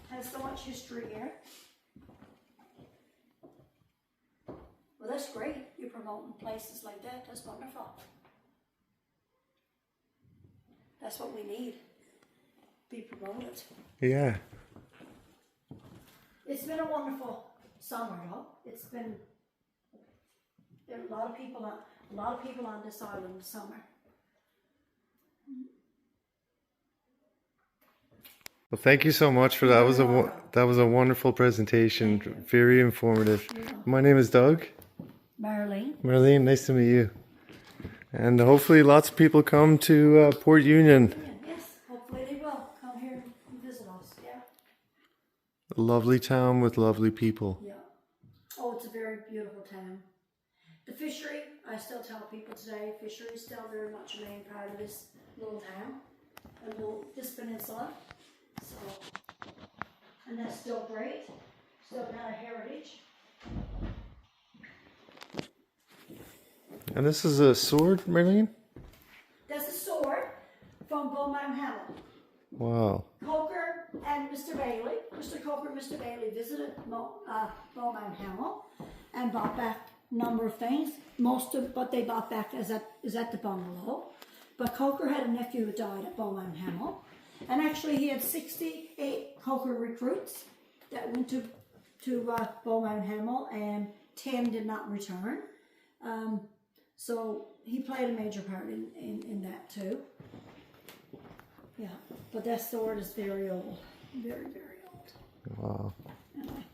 has so much history here. Well, that's great. You're promoting places like that. That's wonderful. That's what we need. be promoted. Yeah. It's been a wonderful summer, though. It's been there are a lot of people on this island this summer. Well, thank you so much for that. That was a wonderful presentation. Very informative. My name is Doug. Marlene. Marlene, nice to meet you. And hopefully lots of people come to Port Union. Yes, hopefully they will come here and visit us. Yeah. A lovely town with lovely people. Yeah. Oh, it's a very beautiful town. The fishery, I still tell people today, fishery is still very much a main part of this little town and this peninsula. So, and that's still great. Still got a heritage. And this is a sword, Marlene? That's a sword from Beaumont Hamel. Wow. Coker and Mr. Bailey, Mr. Coker and Mr. Bailey visited Beaumont Hamel and bought back a number of things. Most of what they bought back is at the bungalow. But Coker had a nephew who died at Beaumont Hamel. And actually he had 68 Coker recruits that went to Beaumont Hamel, and 10 did not return. So he played a major part in that too. Yeah, but that sword is very old. Very, very old. Wow. Anyway.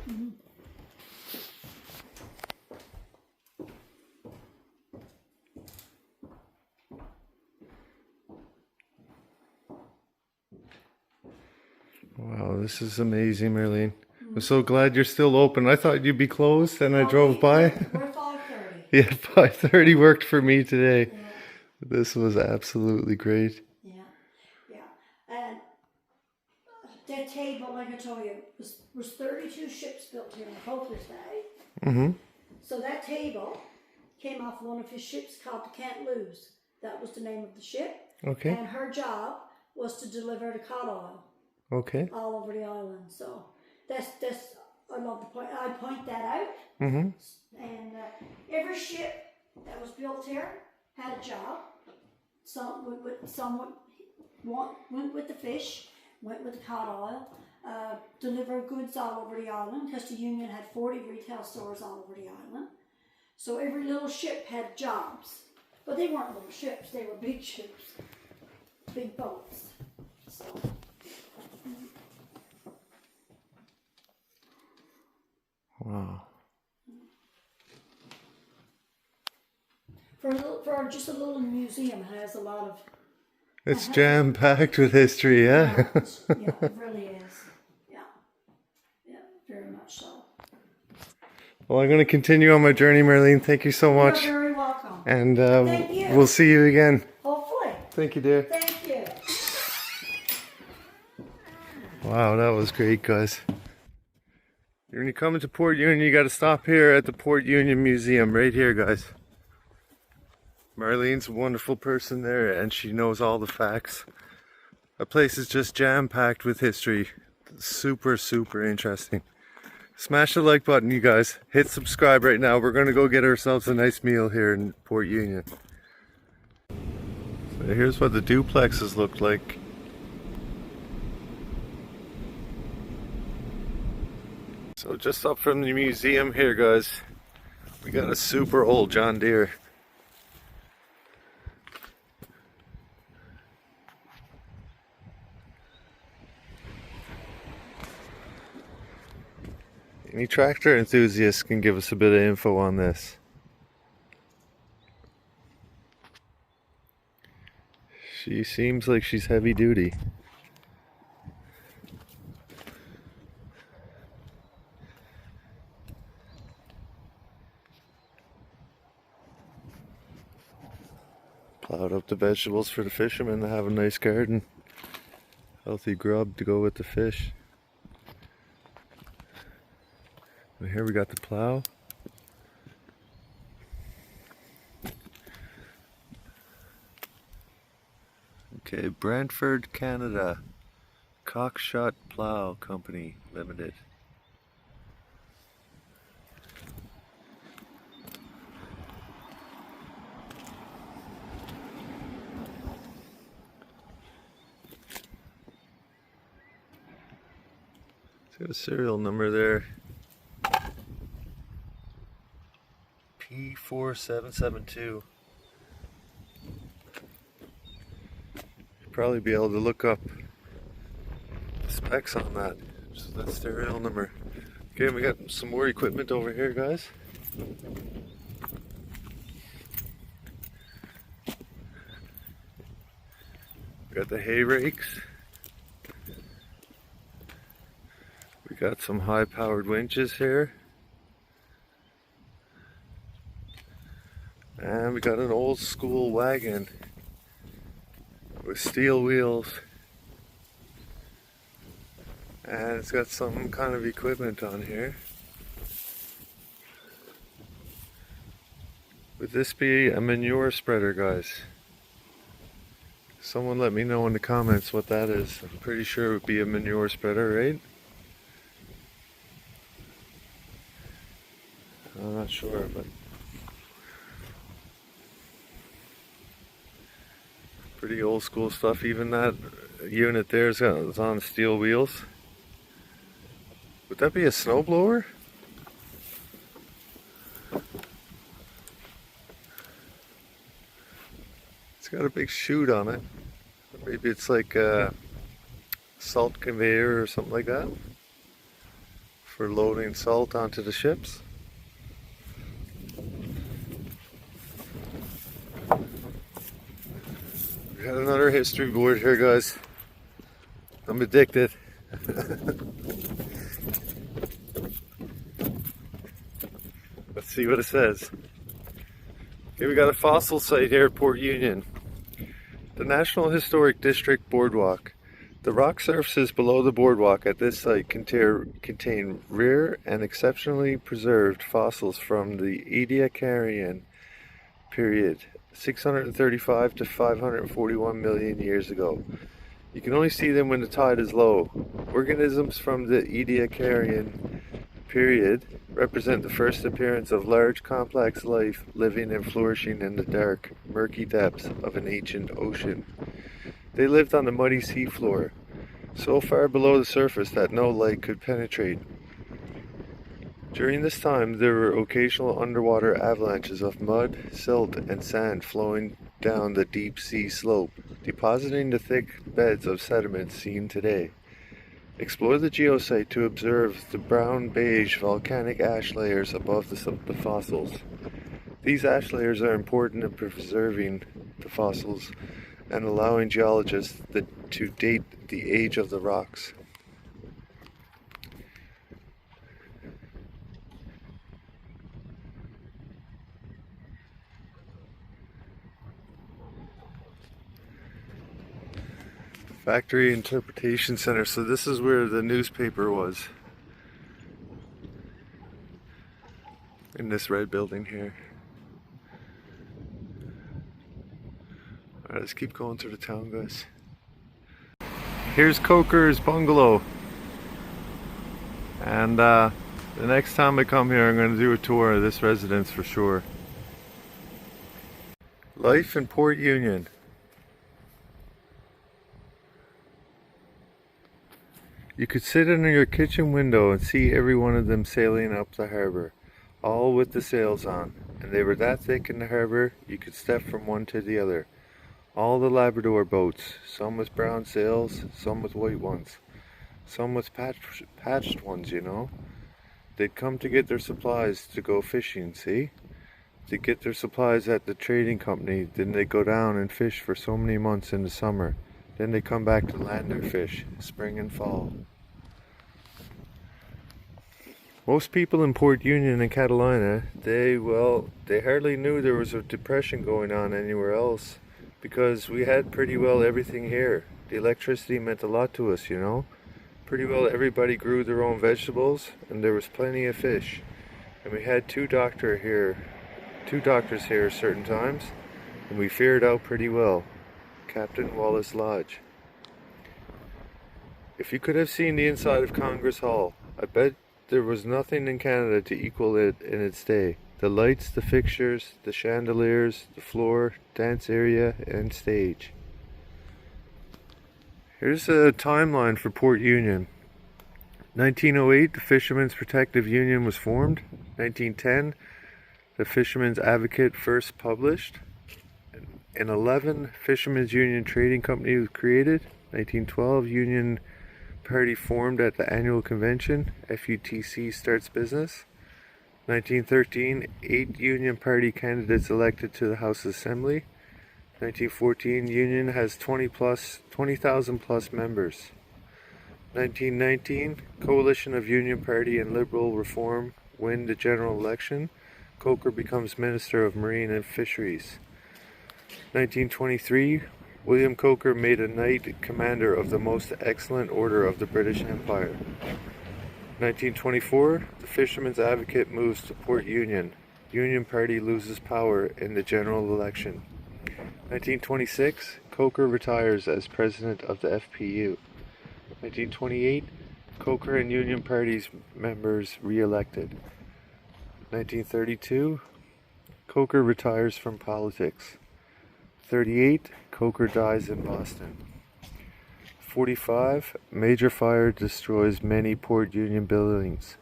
Mm-hmm. Wow, this is amazing, Marlene. I'm so glad you're still open. I thought you'd be closed and I drove by. We're 5:30. Yeah, 5:30 worked for me today. Yeah. This was absolutely great. Yeah, yeah. And that table, like I told you, was 32 ships built here on Coker's Day. Mm-hmm. So that table came off one of his ships called the Can't Lose. That was the name of the ship. Okay. And her job was to deliver the cod oil Okay. all over the island. So that's I love the point. I point that out. Mm-hmm. And every ship that was built here had a job. Some went with the fish, went with the cod oil, delivered goods all over the island, because the Union had 40 retail stores all over the island. So every little ship had jobs. But they weren't little ships, they were big ships, big boats. So. Wow. For just a little museum, it has a lot of. It's jam-packed with history, yeah? Yeah, it really is. Yeah. Yeah, very much so. Well, I'm going to continue on my journey, Marlene. Thank you so much. You're very welcome. And Thank you. we'll see you again. Hopefully. Thank you, dear. Thank you. Wow, that was great, guys. When you come into Port Union, you got to stop here at the Port Union Museum, right here, guys. Marlene's a wonderful person there, and she knows all the facts. The place is just jam-packed with history. Super, super interesting. Smash the like button, you guys. Hit subscribe right now. We're going to go get ourselves a nice meal here in Port Union. So here's what the duplexes look like. So just up from the museum here, guys, we got a super old John Deere. Any tractor enthusiast can give us a bit of info on this. She seems like she's heavy duty. Plowed up the vegetables for the fishermen to have a nice garden. Healthy grub to go with the fish. And here we got the plow. Okay, Brantford, Canada. Cockshot Plow Company Limited. It's got a serial number there. P4772. You'll probably be able to look up the specs on that. Just that serial number. Okay, we got some more equipment over here, guys. We got the hay rakes. We got some high-powered winches here. And we got an old school wagon with steel wheels. And it's got some kind of equipment on here. Would this be a manure spreader, guys? Someone let me know in the comments what that is. I'm pretty sure it would be a manure spreader, right? I'm not sure, but pretty old school stuff. Even that unit there is on steel wheels. Would that be a snowblower? It's got a big chute on it. Maybe it's like a salt conveyor or something like that for loading salt onto the ships. We got another history board here, guys. I'm addicted. Let's see what it says. Okay, we got a fossil site here at Port Union. The National Historic District Boardwalk. The rock surfaces below the boardwalk at this site contain rare and exceptionally preserved fossils from the Ediacaran period, 635 to 541 million years ago. You can only see them when the tide is low. Organisms from the Ediacaran period represent the first appearance of large complex life living and flourishing in the dark, murky depths of an ancient ocean. They lived on the muddy seafloor, so far below the surface that no light could penetrate. During this time, there were occasional underwater avalanches of mud, silt, and sand flowing down the deep sea slope, depositing the thick beds of sediment seen today. Explore the geosite to observe the brown-beige volcanic ash layers above the fossils. These ash layers are important in preserving the fossils and allowing geologists to date the age of the rocks. Factory Interpretation Center. So this is where the newspaper was. In this red building here. Alright, let's keep going through the town, guys. Here's Coker's bungalow. And the next time I come here, I'm going to do a tour of this residence for sure. Life in Port Union. You could sit in your kitchen window and see every one of them sailing up the harbour, all with the sails on, and they were that thick in the harbour you could step from one to the other. All the Labrador boats, some with brown sails, some with white ones, some with patched ones, you know. They'd come to get their supplies to go fishing, see? To get their supplies at the trading company, then they'd go down and fish for so many months in the summer. Then they come back to land their fish, spring and fall. Most people in Port Union and Catalina, they hardly knew there was a depression going on anywhere else, because we had pretty well everything here. The electricity meant a lot to us, you know. Pretty well everybody grew their own vegetables, and there was plenty of fish. And we had two doctors here certain times, and we fared out pretty well. Captain Wallace Lodge. If you could have seen the inside of Congress Hall, I bet there was nothing in Canada to equal it in its day. The lights, the fixtures, the chandeliers, the floor, dance area, and stage. Here's a timeline for Port Union. 1908, the Fishermen's Protective Union was formed. 1910, the Fishermen's Advocate first published. In 11, Fishermen's Union Trading Company was created. 1912, Union Party formed at the annual convention. FUTC starts business. 1913, 8 Union Party candidates elected to the House Assembly. 1914, Union has 20,000 plus members. 1919, Coalition of Union Party and Liberal Reform win the general election. Coker becomes Minister of Marine and Fisheries. 1923, William Coker made a Knight Commander of the Most Excellent Order of the British Empire. 1924, the Fisherman's Advocate moves to Port Union. Union Party loses power in the general election. 1926, Coker retires as president of the FPU. 1928, Coker and Union Party's members re-elected. 1932, Coker retires from politics. 38, Coker dies in Boston. 45, major fire destroys many Port Union buildings.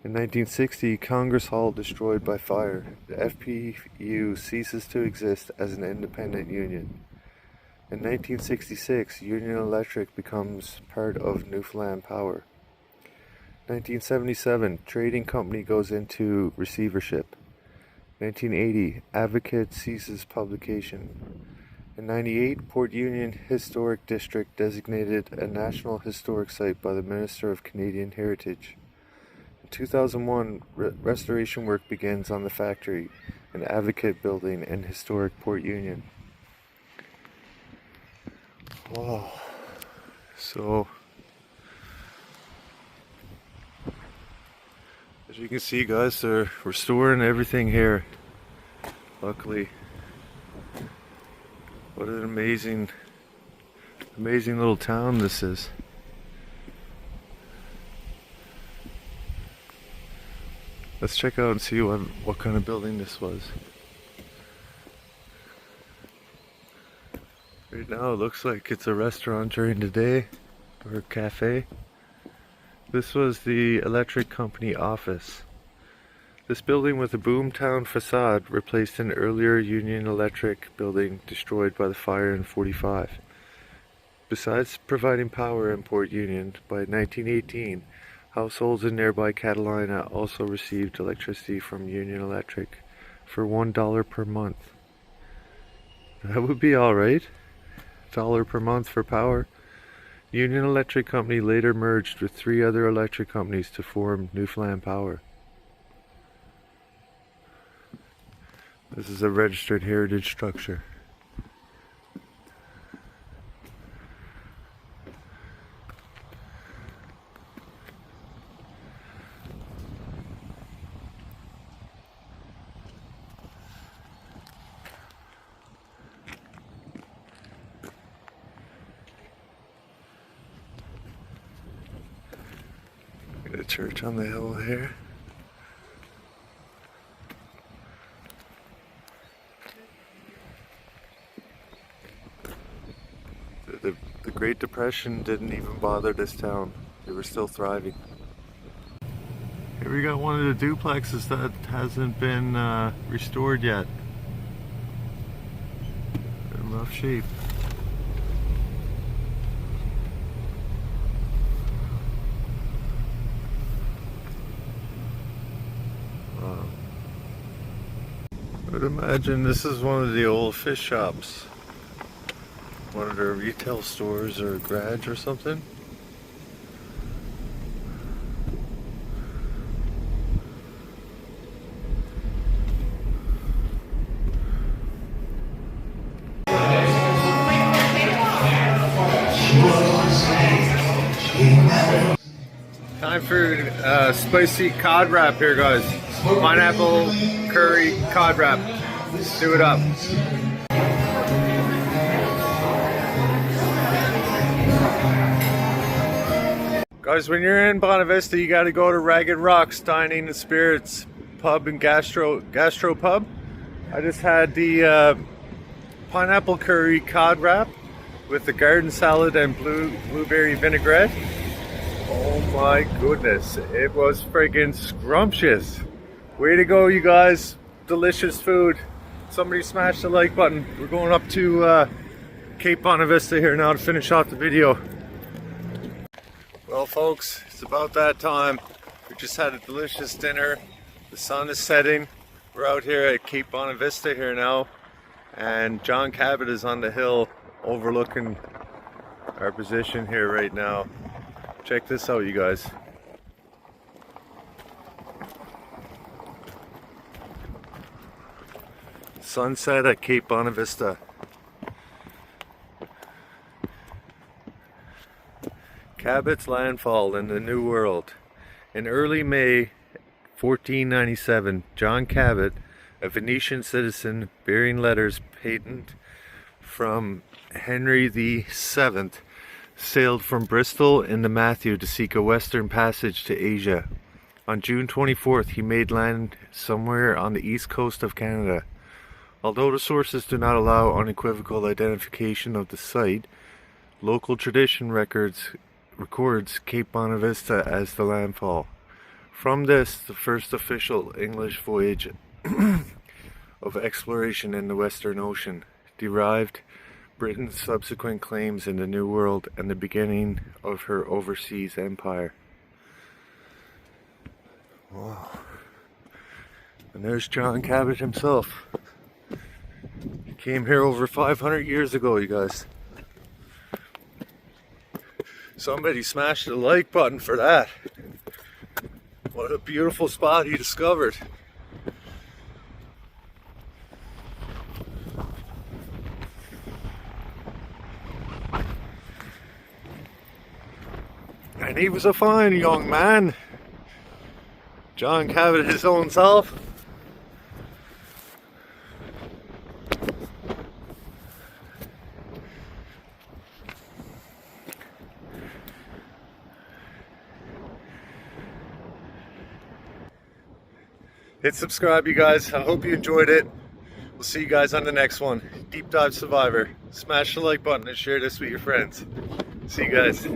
In 1960, Congress Hall destroyed by fire. The FPU ceases to exist as an independent union. In 1966, Union Electric becomes part of Newfoundland Power. 1977, Trading Company goes into receivership. 1980, Advocate ceases publication. In 98, Port Union Historic District designated a National Historic Site by the Minister of Canadian Heritage. In 2001, restoration work begins on the factory, an Advocate building in historic Port Union. Wow. So, as you can see, guys, they're restoring everything here. Luckily. What an amazing little town this is. Let's check out and see what kind of building this was. Right now it looks like it's a restaurant during the day, or a cafe. This was the electric company office. This building with a boomtown facade replaced an earlier Union Electric building destroyed by the fire in '45. Besides providing power in Port Union, by 1918, households in nearby Catalina also received electricity from Union Electric for $1 per month. That would be alright. $1 per month for power. Union Electric Company later merged with 3 other electric companies to form Newfoundland Power. This is a registered heritage structure. Got a church on the hill here. The Great Depression didn't even bother this town. They were still thriving. Here we got one of the duplexes that hasn't been restored yet. They're in rough shape. Wow. I would imagine this is one of the old fish shops. One of their retail stores or a garage or something. Time for spicy cod wrap here, guys. Pineapple curry cod wrap. Do it up. Guys, when you're in Bonavista, you got to go to Ragged Rocks Dining and Spirits Pub and Gastro Pub. I just had the pineapple curry cod wrap with the garden salad and blueberry vinaigrette. Oh my goodness, it was friggin' scrumptious. Way to go, you guys. Delicious food. Somebody smash the like button. We're going up to Cape Bonavista here now to finish off the video. Well folks, it's about that time. We just had a delicious dinner. The sun is setting. We're out here at Cape Bonavista here now, and John Cabot is on the hill overlooking our position here right now. Check this out, you guys. Sunset at Cape Bonavista. Cabot's landfall in the New World. In early May 1497, John Cabot, a Venetian citizen bearing letters patent from Henry VII, sailed from Bristol in the Matthew to seek a western passage to Asia. On June 24th, he made land somewhere on the east coast of Canada. Although the sources do not allow unequivocal identification of the site, local tradition records Cape Bonavista as the landfall. From this, the first official English voyage of exploration in the Western Ocean, derived Britain's subsequent claims in the New World and the beginning of her overseas empire. Wow. And there's John Cabot himself. He came here over 500 years ago, you guys. Somebody smashed the like button for that. What a beautiful spot he discovered. And he was a fine young man. John Cabot his own self. Hit subscribe, you guys. I hope you enjoyed it. We'll see you guys on the next one. Deep Dive Survivor. Smash the like button and share this with your friends. See you guys.